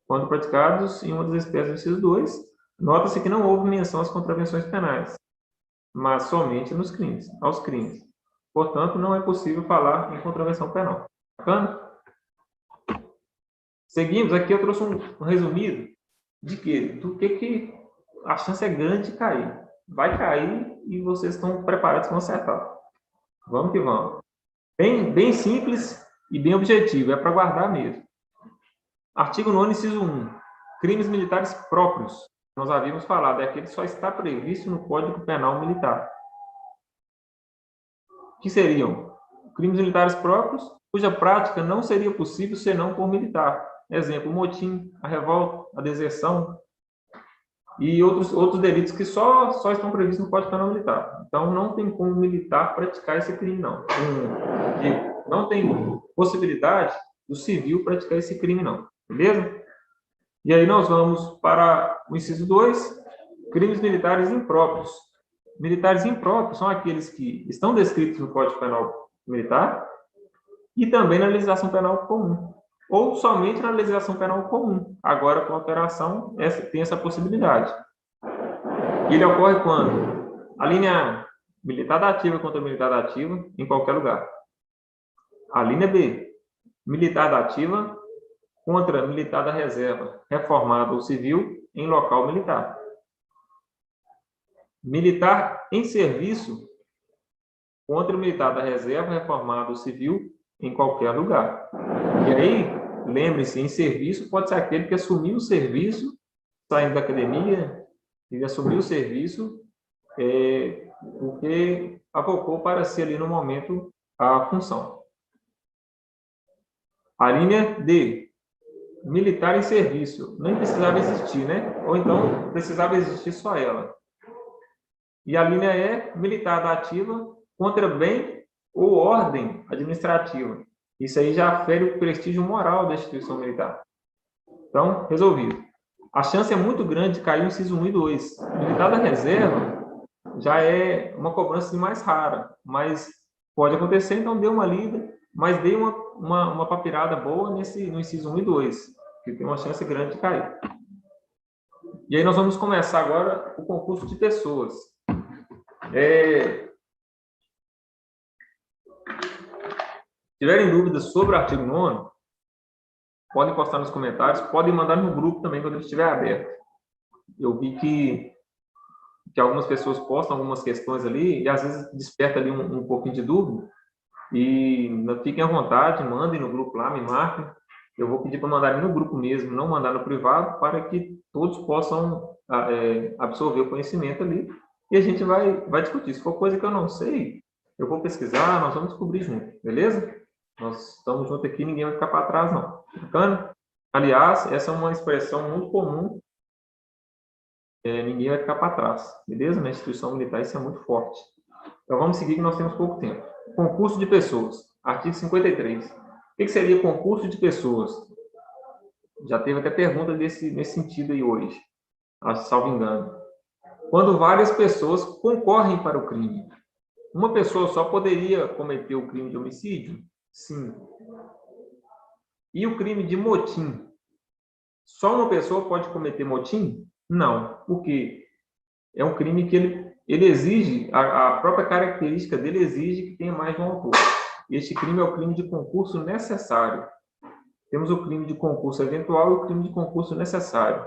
Quando praticados em uma das espécies do inciso 2, nota-se que não houve menção às contravenções penais, mas somente aos crimes. Portanto, não é possível falar em contravenção penal. Bacana? Seguimos, aqui eu trouxe um resumido de quê? Do que a chance é grande de cair. Vai cair e vocês estão preparados para acertar. Vamos que vamos. Bem simples e bem objetivo, é para guardar mesmo. Artigo 9º, inciso 1. Crimes militares próprios. Nós havíamos falado, é aquele que só está previsto no Código Penal Militar. Que seriam crimes militares próprios, cuja prática não seria possível senão por militar. Exemplo, o motim, a revolta, a deserção e outros delitos que só estão previstos no Código Penal Militar. Então, não tem como militar praticar esse crime, não. Não tem possibilidade do civil praticar esse crime, não. Beleza? E aí nós vamos para o inciso 2, crimes militares impróprios. Militares impróprios são aqueles que estão descritos no Código Penal Militar e também na legislação penal comum, ou somente na legislação penal comum. Agora, com alteração, tem essa possibilidade. E ele ocorre quando? A linha A, militar da ativa contra militar da ativa, em qualquer lugar. A linha B, militar da ativa contra militar da reserva, reformado ou civil, em local militar. Militar em serviço contra o militar da reserva, reformado ou civil, em qualquer lugar. E aí, lembre-se, em serviço pode ser aquele que assumiu o serviço, saindo da academia, ele assumiu o serviço porque avocou para si ali no momento a função. A linha D, militar em serviço, nem precisava existir, né? Ou então precisava existir só ela. E a linha E, militar da ativa contra bem ou ordem administrativa. Isso aí já fere o prestígio moral da instituição militar. Então, resolvido. A chance é muito grande de cair o inciso 1 e 2. Militar da reserva já é uma cobrança mais rara, mas pode acontecer, então dê uma lida, mas dê uma papirada boa no inciso 1 e 2, que tem uma chance grande de cair. E aí nós vamos começar agora o concurso de pessoas. Se tiverem dúvidas sobre o artigo 9º, podem postar nos comentários, podem mandar no grupo também quando ele estiver aberto. Eu vi que algumas pessoas postam algumas questões ali e às vezes desperta ali um pouquinho de dúvida. E fiquem à vontade, mandem no grupo lá, me marquem. Eu vou pedir para mandarem no grupo mesmo, não mandar no privado, para que todos possam absorver o conhecimento ali. E a gente vai discutir. Se for coisa que eu não sei, eu vou pesquisar, nós vamos descobrir junto, beleza? Nós estamos juntos aqui, ninguém vai ficar para trás, não. Bacana? Aliás, essa é uma expressão muito comum. Ninguém vai ficar para trás, beleza? Na instituição militar isso é muito forte. Então vamos seguir que nós temos pouco tempo. Concurso de pessoas. Artigo 53. O que seria concurso de pessoas? Já teve até pergunta nesse sentido aí hoje, salvo engano. Quando várias pessoas concorrem para o crime. Uma pessoa só poderia cometer o crime de homicídio? Sim. E o crime de motim? Só uma pessoa pode cometer motim? Não. Por quê? É um crime que ele exige, a própria característica dele exige que tenha mais de um autor. Este crime é o crime de concurso necessário. Temos o crime de concurso eventual e o crime de concurso necessário.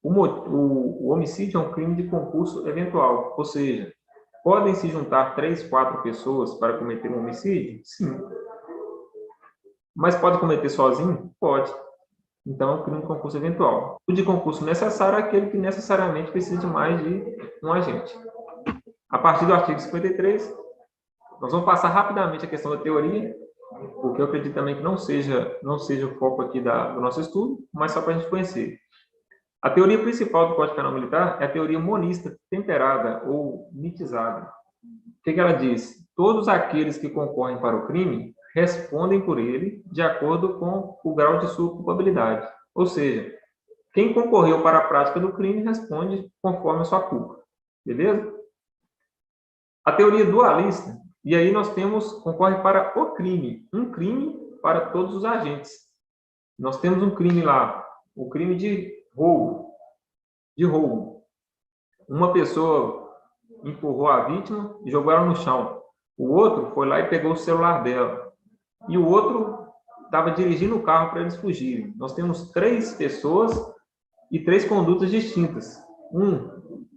O homicídio é um crime de concurso eventual, ou seja, podem se juntar 3, 4 pessoas para cometer um homicídio? Sim. Mas pode cometer sozinho? Pode. Então, é um crime de concurso eventual. O de concurso necessário é aquele que necessariamente precisa de mais de um agente. A partir do artigo 53, nós vamos passar rapidamente a questão da teoria, porque eu acredito também que não seja o foco aqui do nosso estudo, mas só para a gente conhecer. A teoria principal do Código Penal Militar é a teoria monista temperada ou mitizada. que ela diz? Todos aqueles que concorrem para o crime respondem por ele de acordo com o grau de sua culpabilidade. Ou seja, quem concorreu para a prática do crime responde conforme a sua culpa. Beleza? A teoria dualista, e aí nós temos, concorre para o crime, um crime para todos os agentes. Nós temos um crime lá, o crime de roubo. Uma pessoa empurrou a vítima e jogou ela no chão. O outro foi lá e pegou o celular dela. E o outro estava dirigindo o carro para eles fugirem. Nós temos 3 pessoas e 3 condutas distintas.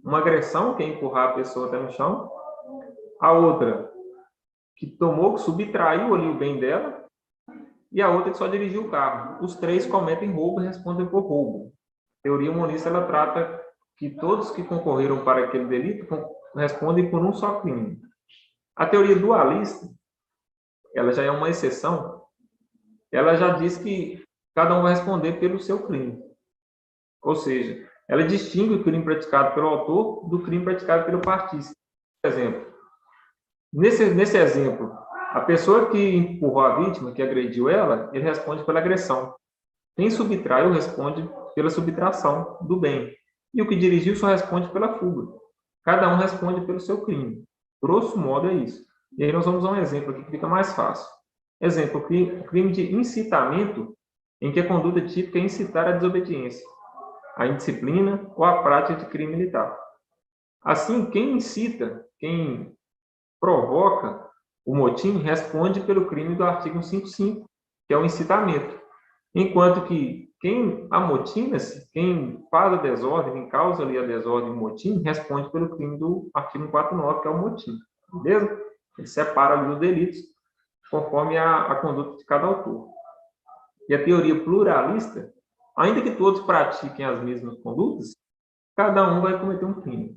Uma agressão, que é empurrar a pessoa até no chão. A outra, que subtraiu ali o bem dela. E a outra que só dirigiu o carro. Os 3 cometem roubo e respondem por roubo. A teoria monista, ela trata que todos que concorreram para aquele delito respondem por um só crime. A teoria dualista, ela já é uma exceção. Ela já diz que cada um vai responder pelo seu crime. Ou seja, ela distingue o crime praticado pelo autor do crime praticado pelo partícipe. Por exemplo, nesse exemplo, a pessoa que empurrou a vítima, que agrediu ela, ele responde pela agressão. Quem subtraiu responde pela subtração do bem. E o que dirigiu só responde pela fuga. Cada um responde pelo seu crime. Grosso modo é isso. E aí nós vamos a um exemplo aqui que fica mais fácil. Exemplo, crime de incitamento, em que a conduta típica é incitar a desobediência, a indisciplina ou a prática de crime militar. Assim, quem incita, quem provoca o motim, responde pelo crime do artigo 155, que é o incitamento. Enquanto que quem amotina-se, quem faz a desordem, quem causa ali a desordem e o motim, responde pelo crime do artigo 149, que é o motim. Beleza? Ele separa ali os delitos conforme a conduta de cada autor. E a teoria pluralista, ainda que todos pratiquem as mesmas condutas, cada um vai cometer um crime.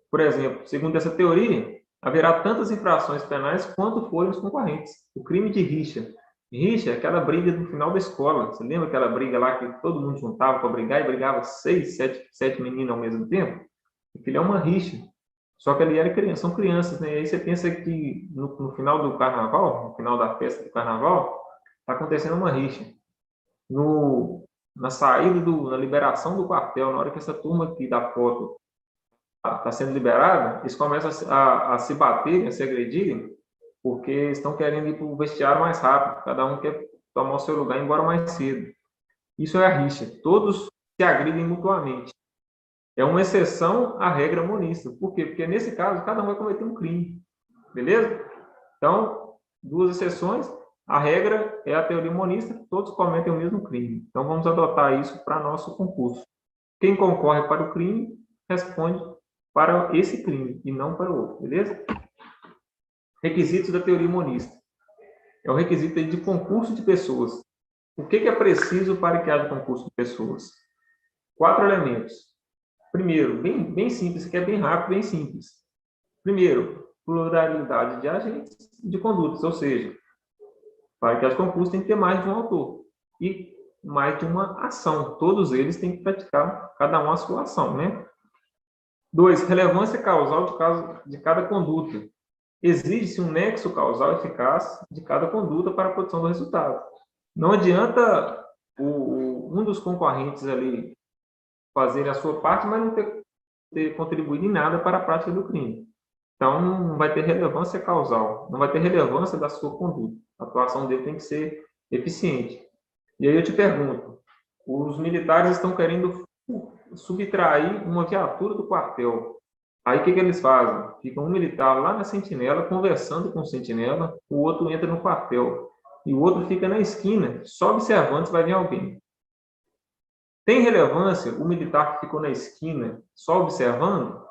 Por exemplo, segundo essa teoria, haverá tantas infrações penais quanto forem os concorrentes. O crime de rixa. Rixa é aquela briga no final da escola. Você lembra aquela briga lá que todo mundo juntava para brigar e brigava 6, 7 meninos ao mesmo tempo? Aquilo é uma rixa. Só que ali são crianças, né? E aí você pensa que no final do carnaval, no final da festa do carnaval, está acontecendo uma rixa. Na saída, na liberação do quartel, na hora que essa turma aqui da foto está sendo liberada, eles começam a se baterem, a se agredirem, porque estão querendo ir para o vestiário mais rápido, cada um quer tomar o seu lugar e ir embora mais cedo. Isso é a rixa, todos se agridem mutuamente. É uma exceção à regra monista. Por quê? Porque nesse caso, cada um vai cometer um crime. Beleza? Então, 2 exceções. A regra é a teoria monista, todos cometem o mesmo crime. Então, vamos adotar isso para nosso concurso. Quem concorre para o crime, responde para esse crime e não para o outro. Beleza? Requisitos da teoria monista. É o requisito de concurso de pessoas. O que é preciso para que haja concurso de pessoas? 4 elementos. Primeiro, bem simples, que é bem rápido, bem simples. Primeiro, pluralidade de agentes e de condutas, ou seja, para que haja concurso tem que ter mais de um autor e mais de uma ação. Todos eles têm que praticar, cada um a sua ação, né? 2, relevância causal de cada conduta. Exige-se um nexo causal eficaz de cada conduta para a produção do resultado. Não adianta um dos concorrentes ali fazer a sua parte, mas não ter contribuído em nada para a prática do crime. Então, não vai ter relevância causal, não vai ter relevância da sua conduta. A atuação dele tem que ser eficiente. E aí eu te pergunto, os militares estão querendo subtrair uma viatura do quartel. Aí o que eles fazem? Fica um militar lá na sentinela, conversando com o sentinela, o outro entra no quartel. E o outro fica na esquina, só observando se vai vir alguém. Tem relevância o militar que ficou na esquina, só observando?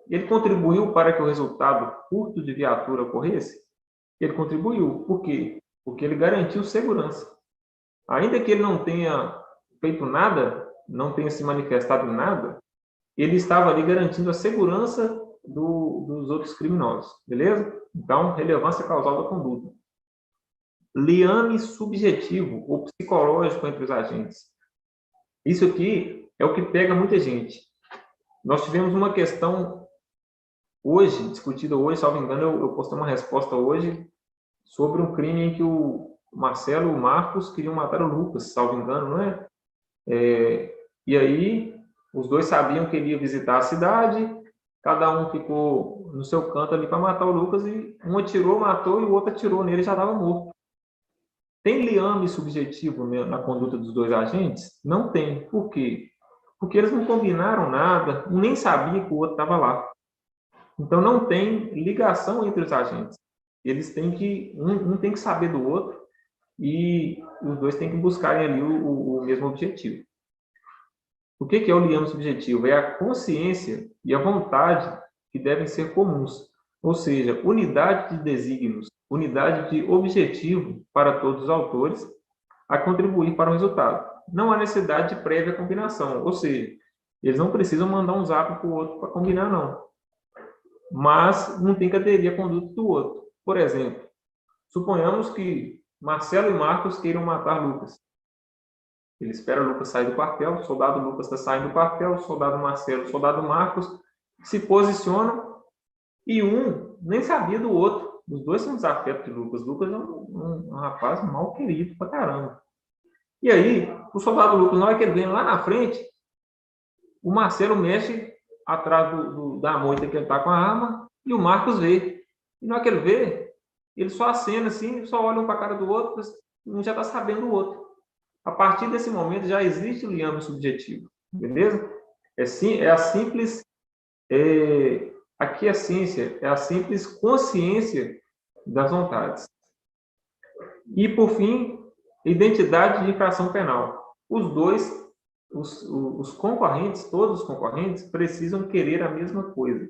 Ele contribuiu para que o resultado curto de viatura ocorresse? Ele contribuiu. Por quê? Porque ele garantiu segurança. Ainda que ele não tenha feito nada, não tenha se manifestado em nada, ele estava ali garantindo a segurança dos outros criminosos. Beleza? Então, relevância causal da conduta. Liame subjetivo ou psicológico entre os agentes. Isso aqui é o que pega muita gente. Nós tivemos uma questão hoje, discutida hoje, salvo engano, eu postei uma resposta hoje sobre um crime em que o Marcelo e o Marcos queriam matar o Lucas, salvo engano, não é? E aí, os dois sabiam que ele ia visitar a cidade, cada um ficou no seu canto ali para matar o Lucas, e um atirou, matou, e o outro atirou nele e já estava morto. Tem liame subjetivo na conduta dos dois agentes? Não tem. Por quê? Porque eles não combinaram nada, um nem sabia que o outro estava lá. Então, não tem ligação entre os agentes. Eles têm que, um tem que saber do outro, e os dois têm que buscarem ali o mesmo objetivo. O que é o liame subjetivo? É a consciência e a vontade que devem ser comuns, ou seja, unidade de desígnios, unidade de objetivo para todos os autores a contribuir para o resultado. Não há necessidade de prévia combinação, ou seja, eles não precisam mandar um zap para o outro para combinar, não. Mas não tem que aderir à conduta do outro. Por exemplo, suponhamos que Marcelo e Marcos queiram matar Lucas. Ele espera o Lucas sair do quartel, o soldado Lucas está saindo do quartel, o soldado Marcelo, o soldado Marcos se posicionam e um nem sabia do outro. Os dois são desafetos de Lucas. Lucas é um rapaz mal querido pra caramba. E aí, o soldado Lucas, na hora que ele vem lá na frente, o Marcelo mexe atrás da moita que ele está com a arma e o Marcos vê. E na hora que ele vê, ele só acena assim, só olha um para a cara do outro, um já está sabendo do outro. A partir desse momento já existe o liame subjetivo, beleza? É a simples aquiescência, é a simples consciência das vontades. E, por fim, identidade de infração penal. Os dois, os concorrentes, todos os concorrentes, precisam querer a mesma coisa.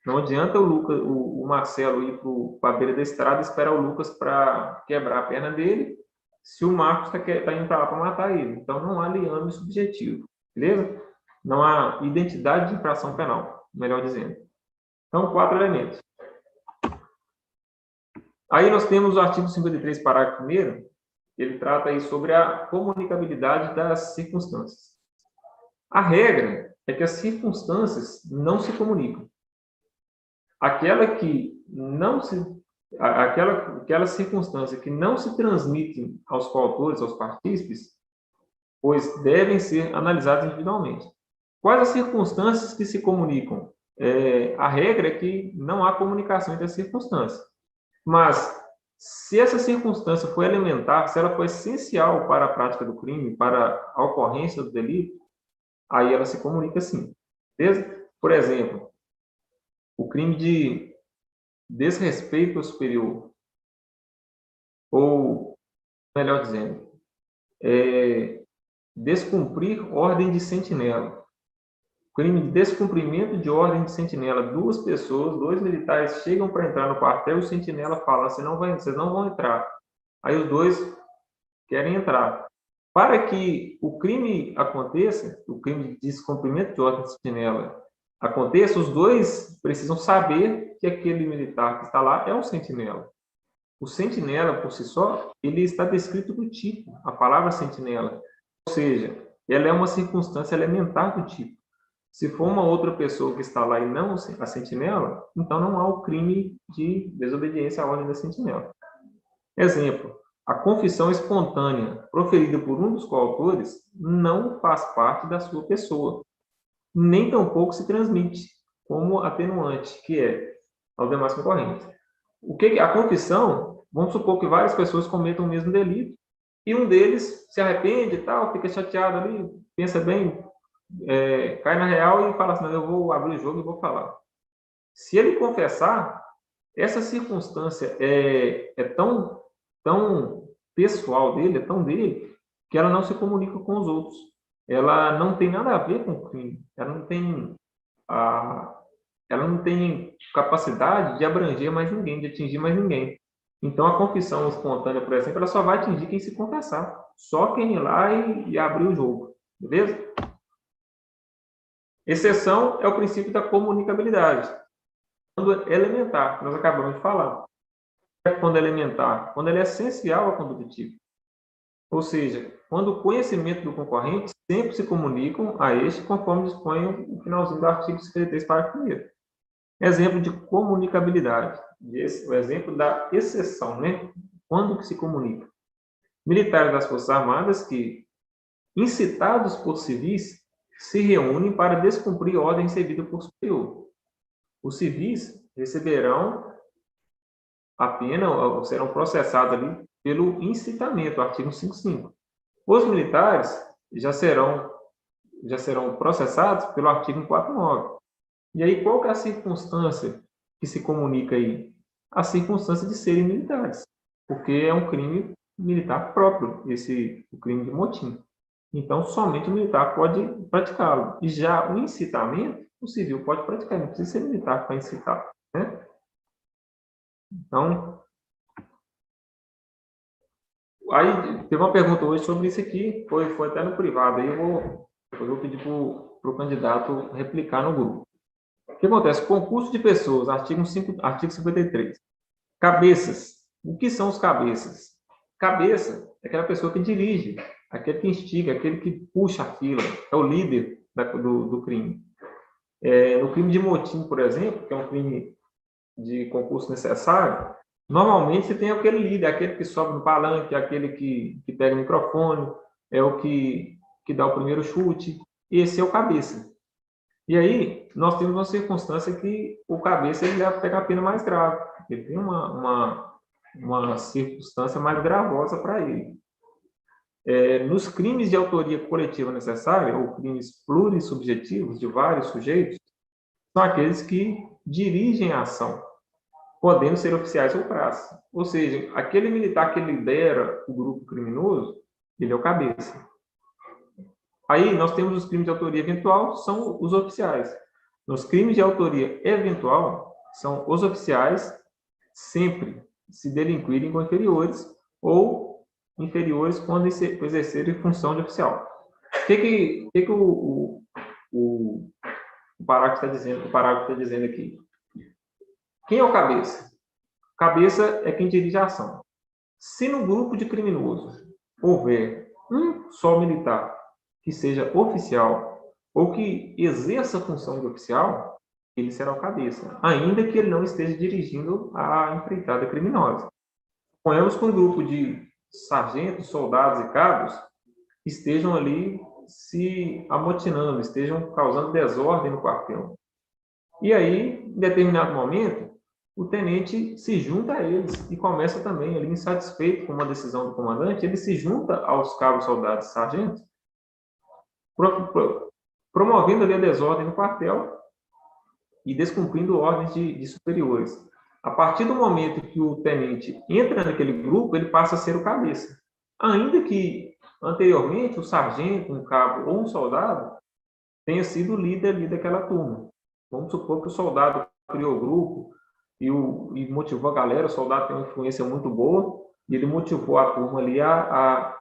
Não adianta o Marcelo ir para a beira da estrada e esperar o Lucas para quebrar a perna dele, se o Marcos está indo para lá para matar ele. Então, não há liame subjetivo, beleza? Não há identidade de infração penal, melhor dizendo. Então, 4 elementos. Aí nós temos o artigo 53, parágrafo 1º, ele trata aí sobre a comunicabilidade das circunstâncias. A regra é que as circunstâncias não se comunicam. Aquela circunstância que não se transmite aos coautores, aos partícipes, pois devem ser analisadas individualmente. Quais as circunstâncias que se comunicam? A regra é que não há comunicação entre as circunstâncias. Mas, se essa circunstância foi elementar, se ela foi essencial para a prática do crime, para a ocorrência do delito, aí ela se comunica sim. Beleza? Por exemplo, o crime de desrespeito ao superior, ou, melhor dizendo, descumprir ordem de sentinela. Crime de descumprimento de ordem de sentinela. 2 pessoas, 2 militares chegam para entrar no quartel e o sentinela fala, vocês não vão entrar. Aí os 2 querem entrar. Para que o crime aconteça, o crime de descumprimento de ordem de sentinela aconteça, os 2 precisam saber que aquele militar que está lá é um sentinela. O sentinela, por si só, ele está descrito no tipo, a palavra sentinela. Ou seja, ela é uma circunstância elementar do tipo. Se for uma outra pessoa que está lá e não a sentinela, então não há o crime de desobediência à ordem da sentinela. Exemplo, a confissão espontânea proferida por um dos coautores não faz parte da sua pessoa, nem tampouco se transmite como atenuante, que é aos demais concorrentes. A confissão, vamos supor que várias pessoas cometam o mesmo delito, e um deles se arrepende e tal, fica chateado ali, pensa bem, cai na real e fala assim, eu vou abrir o jogo e vou falar. Se ele confessar, essa circunstância é tão pessoal dele, é tão dele, que ela não se comunica com os outros. Ela não tem nada a ver com o crime. Ela não tem capacidade de abranger mais ninguém, de atingir mais ninguém. Então, a confissão espontânea, por exemplo, ela só vai atingir quem se confessar. Só quem ir lá e abrir o jogo. Beleza? Exceção é o princípio da comunicabilidade. Quando é elementar, que nós acabamos de falar. Quando é elementar? Quando ele é essencial à conduta típica. Ou seja, quando o conhecimento do concorrente sempre se comunicam a este, conforme dispõe o finalzinho do artigo 53, parágrafo 1º. Exemplo de comunicabilidade. O exemplo da exceção, né? Quando que se comunica? Militares das Forças Armadas que, incitados por civis, se reúnem para descumprir ordem recebida por superior. Os civis receberão a pena, ou serão processados ali pelo incitamento, artigo 55. Os militares já serão processados pelo artigo 49. E aí, qual que é a circunstância que se comunica aí? A circunstância de serem militares, porque é um crime militar próprio, o crime de motim. Então, somente o militar pode praticá-lo. E já o incitamento, o civil pode praticar, não precisa ser militar para incitar, né? Então, aí teve uma pergunta hoje sobre isso aqui, foi até no privado, aí eu vou pedir para o candidato replicar no grupo. O que acontece? Concurso de pessoas, artigo 53. Cabeças. O que são os cabeças? Cabeça é aquela pessoa que dirige, aquele que instiga, aquele que puxa a fila, é o líder do crime. No crime de motim, por exemplo, que é um crime de concurso necessário, normalmente você tem aquele líder, aquele que sobe no palanque, aquele que pega o microfone, é o que dá o primeiro chute, esse é o cabeça. E aí, nós temos uma circunstância que o cabeça ele deve pegar a pena mais grave. Ele tem uma circunstância mais gravosa para ele. Nos crimes de autoria coletiva necessária, ou crimes plurissubjetivos de vários sujeitos, são aqueles que dirigem a ação, podendo ser oficiais ou praças. Ou seja, aquele militar que lidera o grupo criminoso, ele é o cabeça. Aí nós temos os crimes de autoria eventual, são os oficiais. Nos crimes de autoria eventual, são os oficiais sempre se delinquirem com inferiores ou inferiores quando exercerem função de oficial. O que o parágrafo está dizendo? O parágrafo está dizendo aqui. Quem é o cabeça? Cabeça é quem dirige a ação. Se no grupo de criminosos houver um só militar que seja oficial ou que exerça a função de oficial, ele será o cabeça, ainda que ele não esteja dirigindo a empreitada criminosa. Suponhamos que um grupo de sargentos, soldados e cabos estejam ali se amotinando, estejam causando desordem no quartel. E aí, em determinado momento, o tenente se junta a eles e começa também, ali insatisfeito com uma decisão do comandante, ele se junta aos cabos, soldados e sargentos, promovendo ali a desordem no quartel e descumprindo ordens de superiores. A partir do momento que o tenente entra naquele grupo, ele passa a ser o cabeça. Ainda que, anteriormente, o sargento, um cabo ou um soldado tenha sido o líder ali daquela turma. Vamos supor que o soldado criou o grupo e motivou a galera, o soldado tem uma influência muito boa, e ele motivou a turma ali a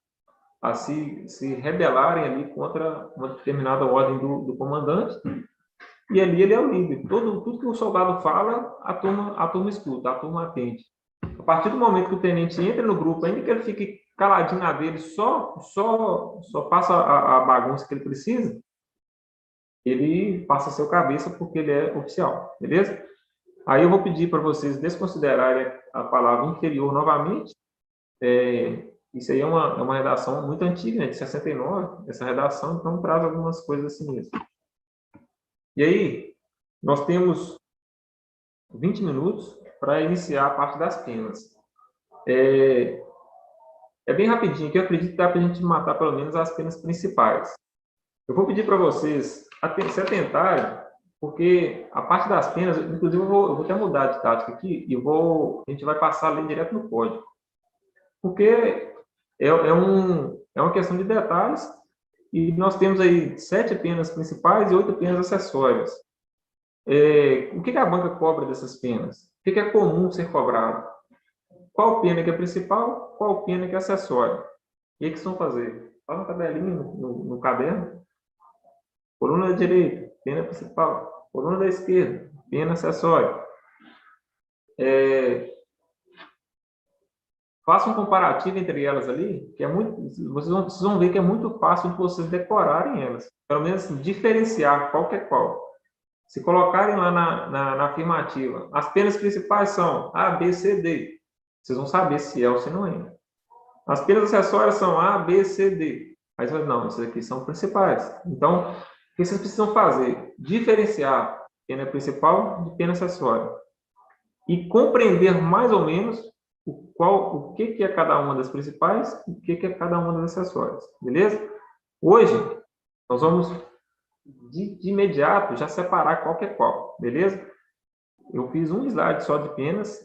se rebelarem ali contra uma determinada ordem do comandante, e ali ele é o líder. Tudo que o soldado fala, a turma escuta, a turma atende. A partir do momento que o tenente entra no grupo, ainda que ele fique caladinho na dele, só passa a bagunça que ele precisa, ele passa a ser o cabeça porque ele é oficial, beleza? Aí eu vou pedir para vocês desconsiderarem a palavra inferior novamente. Isso aí é uma redação muito antiga, né, de 69, essa redação, então traz algumas coisas assim mesmo. E aí, nós temos 20 minutos para iniciar a parte das penas. É bem rapidinho, que eu acredito que dá para a gente matar pelo menos as penas principais. Eu vou pedir para vocês se atentarem, porque a parte das penas, inclusive eu vou até mudar de tática aqui, e a gente vai passar ali direto no código. Porque é uma questão de detalhes, e nós temos aí 7 penas principais e 8 penas acessórias. O que a banca cobra dessas penas? O que é comum ser cobrado? Qual pena que é principal, qual pena que é acessória? E o que estão fazendo? Faz uma tabelinha no caderno. Coluna da direita, pena principal. Coluna da esquerda, pena acessória. Faça um comparativo entre elas ali, que é muito, vocês vão ver que é muito fácil de vocês decorarem elas. Pelo menos assim, diferenciar qual que é qual. Se colocarem lá na afirmativa, as penas principais são A, B, C, D. Vocês vão saber se é ou se não é. As penas acessórias são A, B, C, D. Aí você vai, não, essas aqui são principais. Então, o que vocês precisam fazer? Diferenciar pena principal de pena acessória. E compreender mais ou menos o que é cada uma das principais e o que é cada uma das acessórias. Beleza? Hoje, nós vamos, de imediato, já separar qual que é qual. Beleza? Eu fiz um slide só de penas.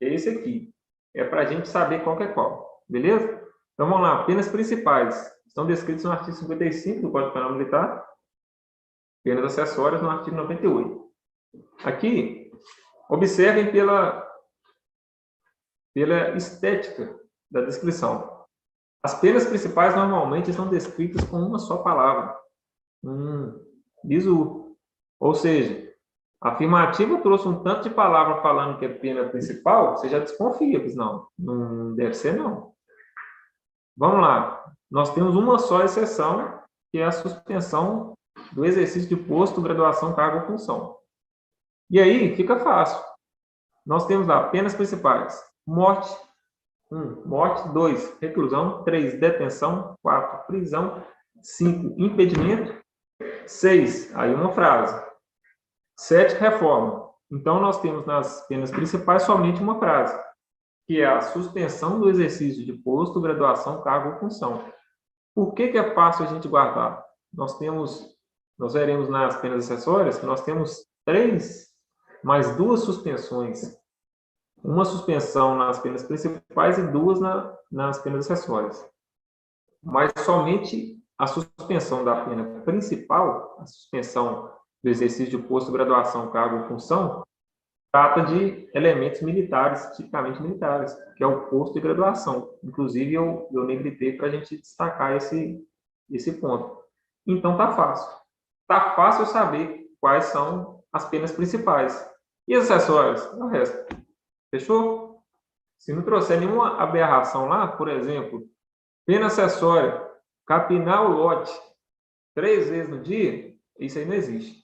É esse aqui. É para a gente saber qual que é qual. Beleza? Então, vamos lá. Penas principais estão descritas no artigo 55 do Código Penal Militar. Penas acessórias no artigo 98. Aqui, observem pela estética da descrição. As penas principais normalmente estão descritas com uma só palavra. Bizu. Ou seja, a afirmativa trouxe um tanto de palavra falando que é pena principal, você já desconfia, pois não deve ser não. Vamos lá. Nós temos uma só exceção, que é a suspensão do exercício de posto, graduação, cargo ou função. E aí, fica fácil. Nós temos lá penas principais. Morte. 1. Morte. 2. Reclusão. 3. Detenção. 4. Prisão. 5. Impedimento. 6. Aí uma frase. 7. Reforma. Então, nós temos nas penas principais somente uma frase, que é a suspensão do exercício de posto, graduação, cargo ou função. Por que é fácil a gente guardar? Nós veremos nas penas acessórias que nós temos 3 mais 2 suspensões. Uma suspensão nas penas principais e 2 nas penas acessórias. Mas somente a suspensão da pena principal, a suspensão do exercício de posto, graduação, cargo ou função, trata de elementos militares, tipicamente militares, que é o posto de graduação. Inclusive, eu negritei para a gente destacar esse ponto. Então, tá fácil. Tá fácil saber quais são as penas principais. E as acessórias? O resto. Fechou? Se não trouxer nenhuma aberração lá, por exemplo, pena acessória, capinar o lote 3 vezes no dia, isso aí não existe.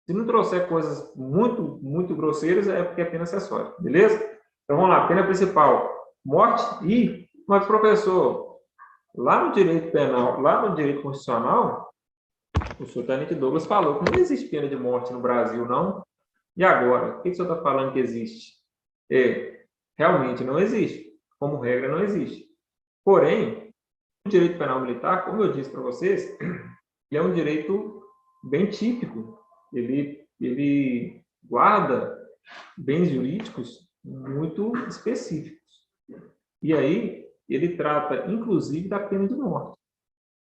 Se não trouxer coisas muito, muito grosseiras, é porque é pena acessória, beleza? Então, vamos lá, pena principal, morte e... Mas, professor, lá no direito penal, lá no direito constitucional, o senhor Tenente Douglas falou que não existe pena de morte no Brasil, não. E agora? O que o senhor está falando que existe? Realmente não existe. Como regra, não existe. Porém, o direito penal militar, como eu disse para vocês, ele é um direito bem típico. Ele guarda bens jurídicos muito específicos. E aí, ele trata, inclusive, da pena de morte.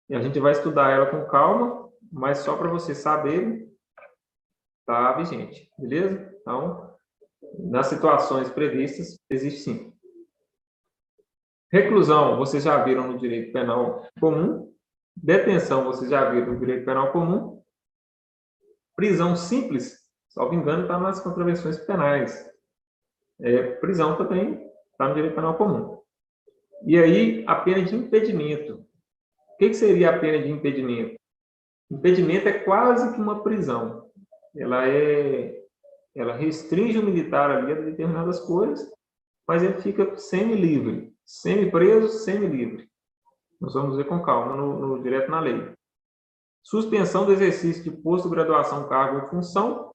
E a gente vai estudar ela com calma, mas só para vocês saberem, está vigente, beleza? Então, nas situações previstas, existe sim. Reclusão, vocês já viram no direito penal comum. Detenção, vocês já viram no direito penal comum. Prisão simples, salvo engano, está nas contravenções penais. Prisão também está no direito penal comum. E aí, a pena de impedimento. O que seria a pena de impedimento? Impedimento é quase que uma prisão. Ela restringe o militar ali a determinadas coisas, mas ele fica semi-livre, semi-preso, semi-livre. Nós vamos ver com calma no direto na lei. Suspensão do exercício de posto, graduação, cargo ou função.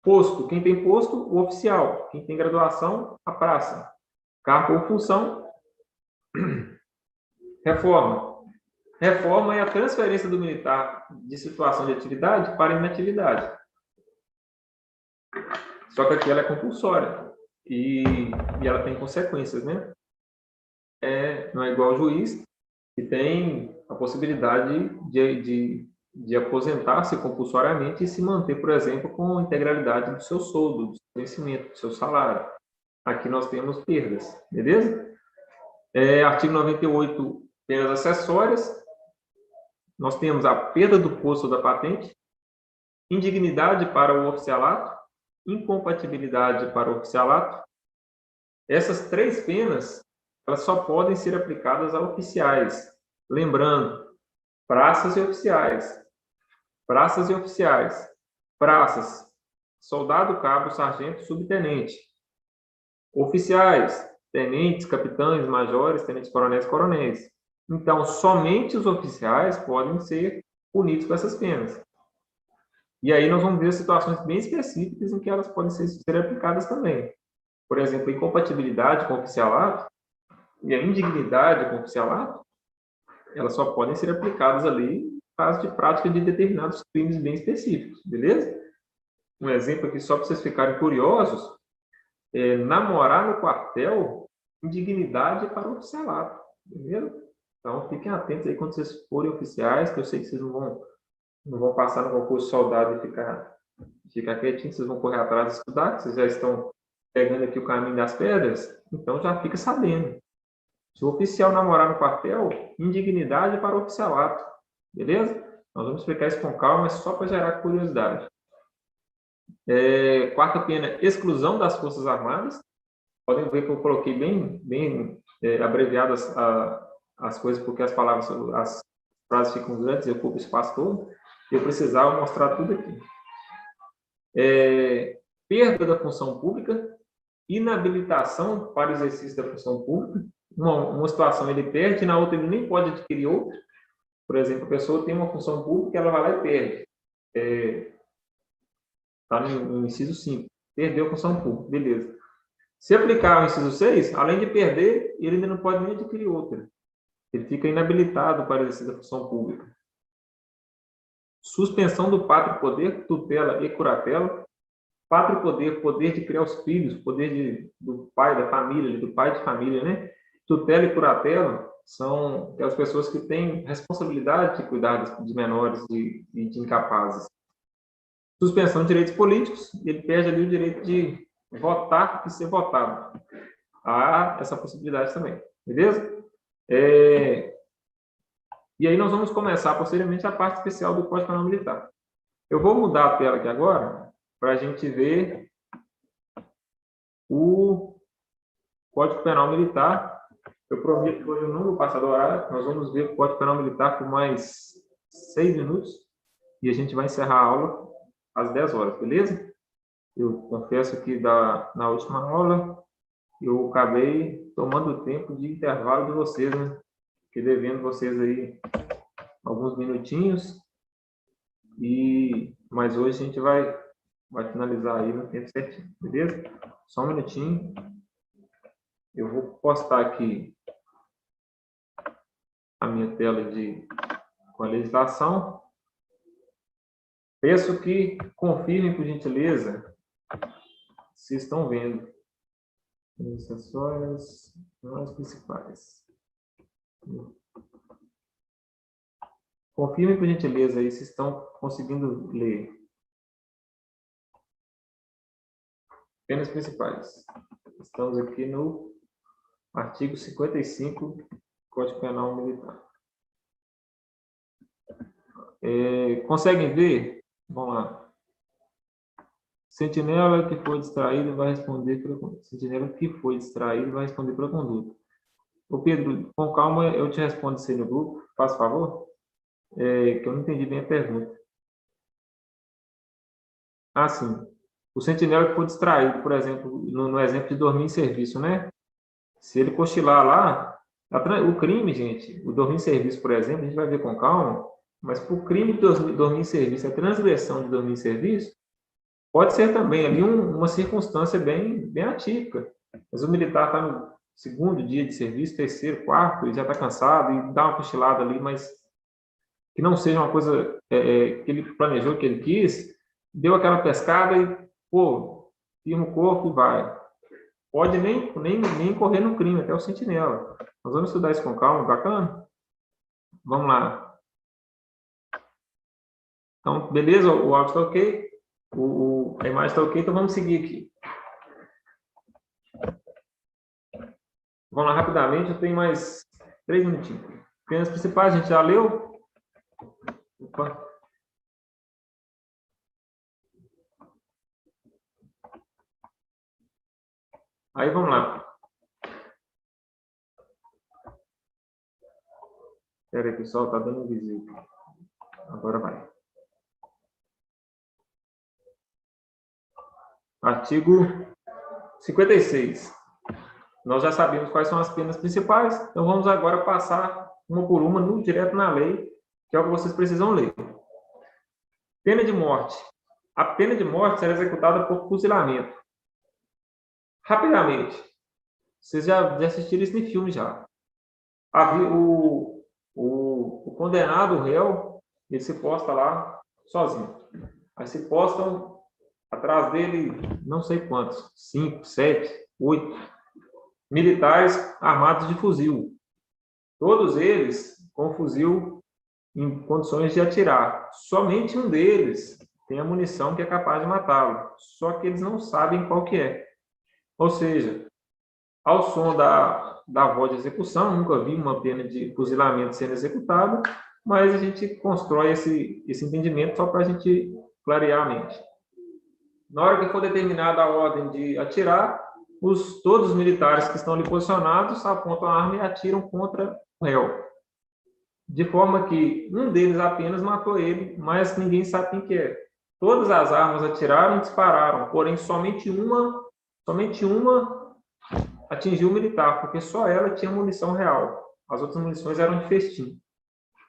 Posto, quem tem posto, o oficial. Quem tem graduação, a praça. Cargo ou função. Reforma. Reforma é a transferência do militar de situação de atividade para inatividade. Só que aqui ela é compulsória e ela tem consequências, né? Não é igual ao juiz, que tem a possibilidade de aposentar-se compulsoriamente e se manter, por exemplo, com a integralidade do seu soldo, do seu vencimento, do seu salário. Aqui nós temos perdas, beleza? Artigo 98, penas acessórias. Nós temos a perda do posto ou da patente, indignidade para o oficialato, incompatibilidade para o oficialato. Essas 3 penas, elas só podem ser aplicadas a oficiais. Lembrando, praças e oficiais. Praças e oficiais. Praças, soldado, cabo, sargento, subtenente. Oficiais, tenentes, capitães, majores, tenentes coronéis, coronéis. Então, somente os oficiais podem ser punidos com essas penas. E aí nós vamos ver situações bem específicas em que elas podem ser aplicadas também. Por exemplo, a incompatibilidade com o oficialato e a indignidade com o oficialato, elas só podem ser aplicadas ali em caso de prática de determinados crimes bem específicos, beleza? Um exemplo aqui, só para vocês ficarem curiosos, é namorar no quartel, indignidade para o oficialato, beleza? Então, fiquem atentos aí quando vocês forem oficiais, que eu sei que vocês não vão passar no concurso de soldado e ficar quietinho, vocês vão correr atrás de estudar, que vocês já estão pegando aqui o caminho das pedras, então já fica sabendo. Se o oficial namorar no quartel, indignidade para o oficialato, beleza? Nós vamos explicar isso com calma, mas só para gerar curiosidade. Quarta pena, exclusão das Forças Armadas. Podem ver que eu coloquei bem abreviadas as coisas, porque as palavras, as frases ficam grandes, eu ocupo o espaço todo, e eu precisava mostrar tudo aqui. Perda da função pública, inabilitação para o exercício da função pública. Uma situação ele perde, na outra ele nem pode adquirir outra. Por exemplo, a pessoa tem uma função pública, ela vai lá e perde. Está no inciso 5. Perdeu a função pública, beleza. Se aplicar o inciso 6, além de perder, ele ainda não pode nem adquirir outra. Ele fica inabilitado para o exercício da função pública. Suspensão do pátrio poder, tutela e curatela. Pátrio poder, poder de criar os filhos, poder do pai da família, do pai de família, né? Tutela e curatela são aquelas pessoas que têm responsabilidade de cuidar de menores e de incapazes. Suspensão de direitos políticos, ele perde ali o direito de votar e ser votado. Há essa possibilidade também, beleza? E aí nós vamos começar posteriormente a parte especial do Código Penal Militar. Eu vou mudar a tela aqui agora para a gente ver o Código Penal Militar. Eu prometo que hoje eu não vou passar do horário, nós vamos ver o Código Penal Militar por mais 6 minutos e a gente vai encerrar a aula às 10 horas, beleza? Eu confesso que na última aula eu acabei tomando o tempo de intervalo de vocês, né? Fiquei devendo vocês aí alguns minutinhos, mas hoje a gente vai finalizar aí no tempo certinho, beleza? Só um minutinho. Eu vou postar aqui a minha tela com a legislação. Peço que confirmem, por gentileza, se estão vendo. As acessórias, as principais. Confirmem, por gentileza, aí se estão conseguindo ler. Penas principais. Estamos aqui no artigo 55, Código Penal Militar. Conseguem ver? Vamos lá. Sentinela que foi distraído vai responder pela conduta. Sentinela que foi distraído vai responder pela conduta. Ô Pedro, com calma, eu te respondo isso aí no grupo, faz favor? Que eu não entendi bem a pergunta. Ah, sim. O sentinela que foi distraído, por exemplo, no exemplo de dormir em serviço, né? Se ele cochilar lá, o crime, gente, o dormir em serviço, por exemplo, a gente vai ver com calma, mas por crime de dormir em serviço, a transgressão de dormir em serviço, pode ser também ali uma circunstância bem atípica. Mas o militar está no segundo dia de serviço, terceiro, quarto, ele já está cansado e dá uma cochilada ali, mas que não seja uma coisa que ele planejou, que ele quis, deu aquela pescada e, pô, firma o corpo e vai. Pode nem correr no crime, até o sentinela. Nós vamos estudar isso com calma, bacana? Vamos lá. Então, beleza? O áudio está ok? A imagem está ok? Então, vamos seguir aqui. Vamos lá rapidamente, eu tenho mais 3 minutinhos. Penas principais, a gente já leu? Opa. Aí, vamos lá. Espera aí, pessoal, está dando um visível. Agora vai. Artigo 56. Nós já sabemos quais são as penas principais, então vamos agora passar uma por uma, direto na lei, que é o que vocês precisam ler. Pena de morte. A pena de morte será executada por fuzilamento. Rapidamente. Vocês já assistiram isso em filme já. O condenado, o réu, ele se posta lá sozinho. Aí se postam atrás dele, não sei quantos, 5, 7, 8 militares armados de fuzil. Todos eles com fuzil em condições de atirar. Somente um deles tem a munição que é capaz de matá-lo. Só que eles não sabem qual que é. Ou seja, ao som da voz de execução, nunca vi uma pena de fuzilamento sendo executada, mas a gente constrói esse entendimento só para a gente clarear a mente. Na hora que for determinada a ordem de atirar, todos os militares que estão ali posicionados apontam a arma e atiram contra o réu. De forma que um deles apenas matou ele, mas ninguém sabe quem que é. Todas as armas atiraram e dispararam, porém somente uma atingiu o militar, porque só ela tinha munição real. As outras munições eram de festim.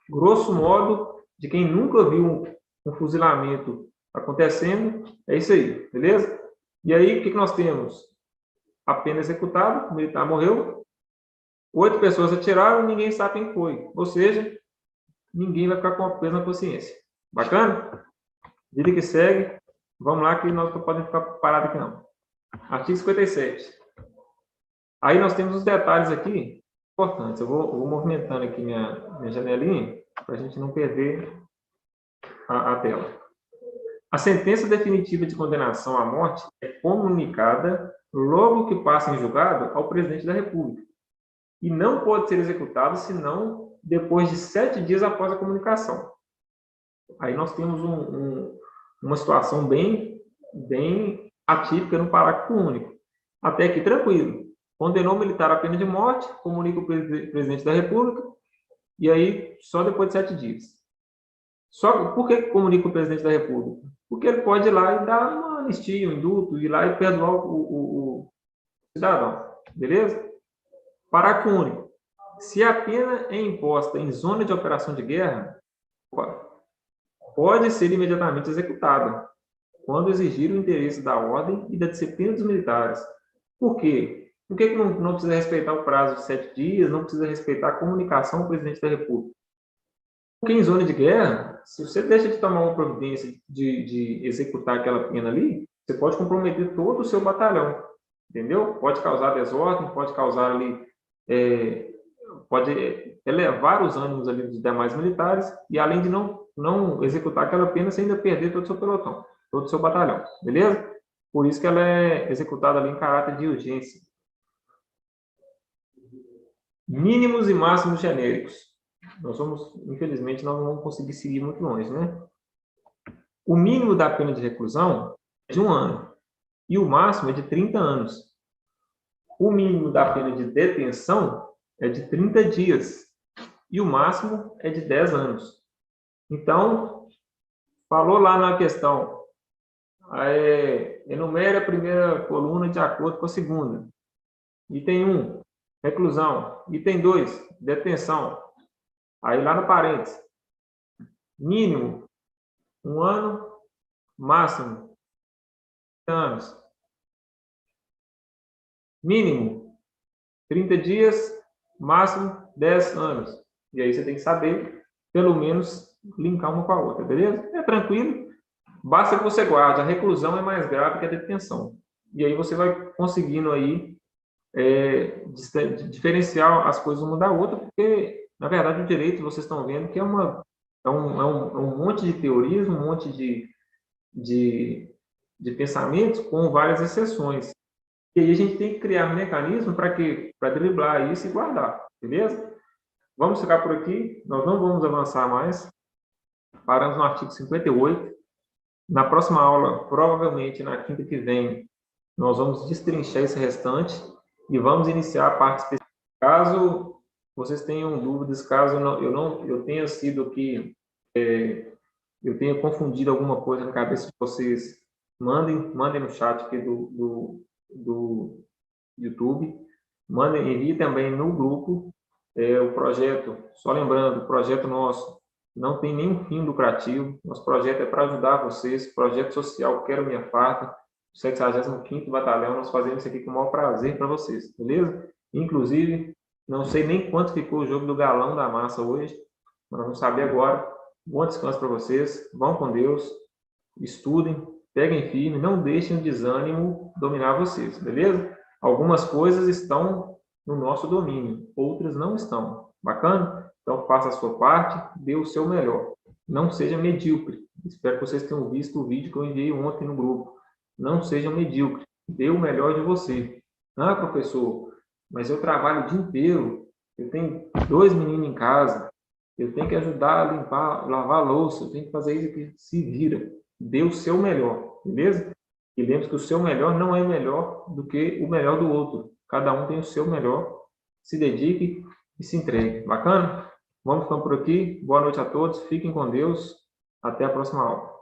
Grosso modo, de quem nunca viu um fuzilamento acontecendo, é isso aí, beleza? E aí, o que nós temos? A pena executada, o militar morreu, 8 pessoas atiraram, ninguém sabe quem foi. Ou seja, ninguém vai ficar com a peso na consciência. Bacana? Vida que segue. Vamos lá, que nós não podemos ficar parados aqui não. Artigo 57. Aí nós temos os detalhes aqui importantes. Eu vou movimentando aqui minha janelinha para a gente não perder a tela. A sentença definitiva de condenação à morte é comunicada logo que passa em julgado ao presidente da República e não pode ser executada senão depois de 7 dias após a comunicação. Aí nós temos uma situação bem atípica no parágrafo único. Até aqui, tranquilo. Condenou o militar à pena de morte, comunica o presidente da República, e aí só depois de 7 dias. Só por que comunica o presidente da República? Porque ele pode ir lá e dar uma anistia, um indulto, ir lá e perdoar o cidadão. Beleza? Parágrafo único. Se a pena é imposta em zona de operação de guerra, pode ser imediatamente executada, quando exigir o interesse da ordem e da disciplina dos militares. Por quê? Por que não precisa respeitar o prazo de 7 dias, não precisa respeitar a comunicação ao presidente da República? Porque em zona de guerra, se você deixa de tomar uma providência de executar aquela pena ali, você pode comprometer todo o seu batalhão, entendeu? Pode causar desordem, pode causar ali, pode elevar os ânimos ali dos demais militares e além de não executar aquela pena, você ainda perder todo o seu pelotão, todo o seu batalhão, beleza? Por isso que ela é executada ali em caráter de urgência. Mínimos e máximos genéricos. Infelizmente, nós não vamos conseguir seguir muito longe, né? O mínimo da pena de reclusão é de 1 ano e o máximo é de 30 anos. O mínimo da pena de detenção é de 30 dias e o máximo é de 10 anos. Então, falou lá na questão, enumere a primeira coluna de acordo com a segunda. Item 1, reclusão. Item 2, detenção. Aí lá no parênteses, mínimo 1 ano, máximo 30 anos. Mínimo 30 dias, máximo 10 anos. E aí você tem que saber, pelo menos, linkar uma com a outra, beleza? É tranquilo. Basta que você guarde. A reclusão é mais grave que a detenção. E aí você vai conseguindo aí diferenciar as coisas uma da outra, porque, na verdade, o direito, vocês estão vendo que é um monte de teorias, um monte de pensamentos com várias exceções. E aí a gente tem que criar um mecanismo para driblar isso e guardar, beleza? Vamos ficar por aqui, nós não vamos avançar mais. Paramos no artigo 58. Na próxima aula, provavelmente na quinta que vem, nós vamos destrinchar esse restante e vamos iniciar a parte específica. Caso vocês tenham dúvidas, caso eu tenha sido aqui, eu tenha confundido alguma coisa na cabeça de vocês mandem no chat aqui do YouTube, envie também no grupo o projeto. Só lembrando, o projeto nosso não tem nenhum fim lucrativo. Nosso projeto é para ajudar vocês, projeto social Quero Minha Farta, 75º Batalhão. Nós fazemos isso aqui com o maior prazer para vocês, beleza? Inclusive, não sei nem quanto ficou o jogo do Galão da Massa hoje, mas vamos saber agora. Bom descanso para vocês, vão com Deus, estudem, peguem firme, não deixem o desânimo dominar vocês, beleza? Algumas coisas estão no nosso domínio, outras não estão. Bacana? Então, faça a sua parte, dê o seu melhor. Não seja medíocre. Espero que vocês tenham visto o vídeo que eu enviei ontem no grupo. Não seja medíocre. Dê o melhor de você. Ah, professor, mas eu trabalho o dia inteiro. Eu tenho 2 meninos em casa. Eu tenho que ajudar a limpar, lavar a louça. Eu tenho que fazer isso aqui. Se vira. Dê o seu melhor, beleza? E lembre-se que o seu melhor não é melhor do que o melhor do outro. Cada um tem o seu melhor. Se dedique e se entregue. Bacana? Vamos ficando por aqui. Boa noite a todos. Fiquem com Deus. Até a próxima aula.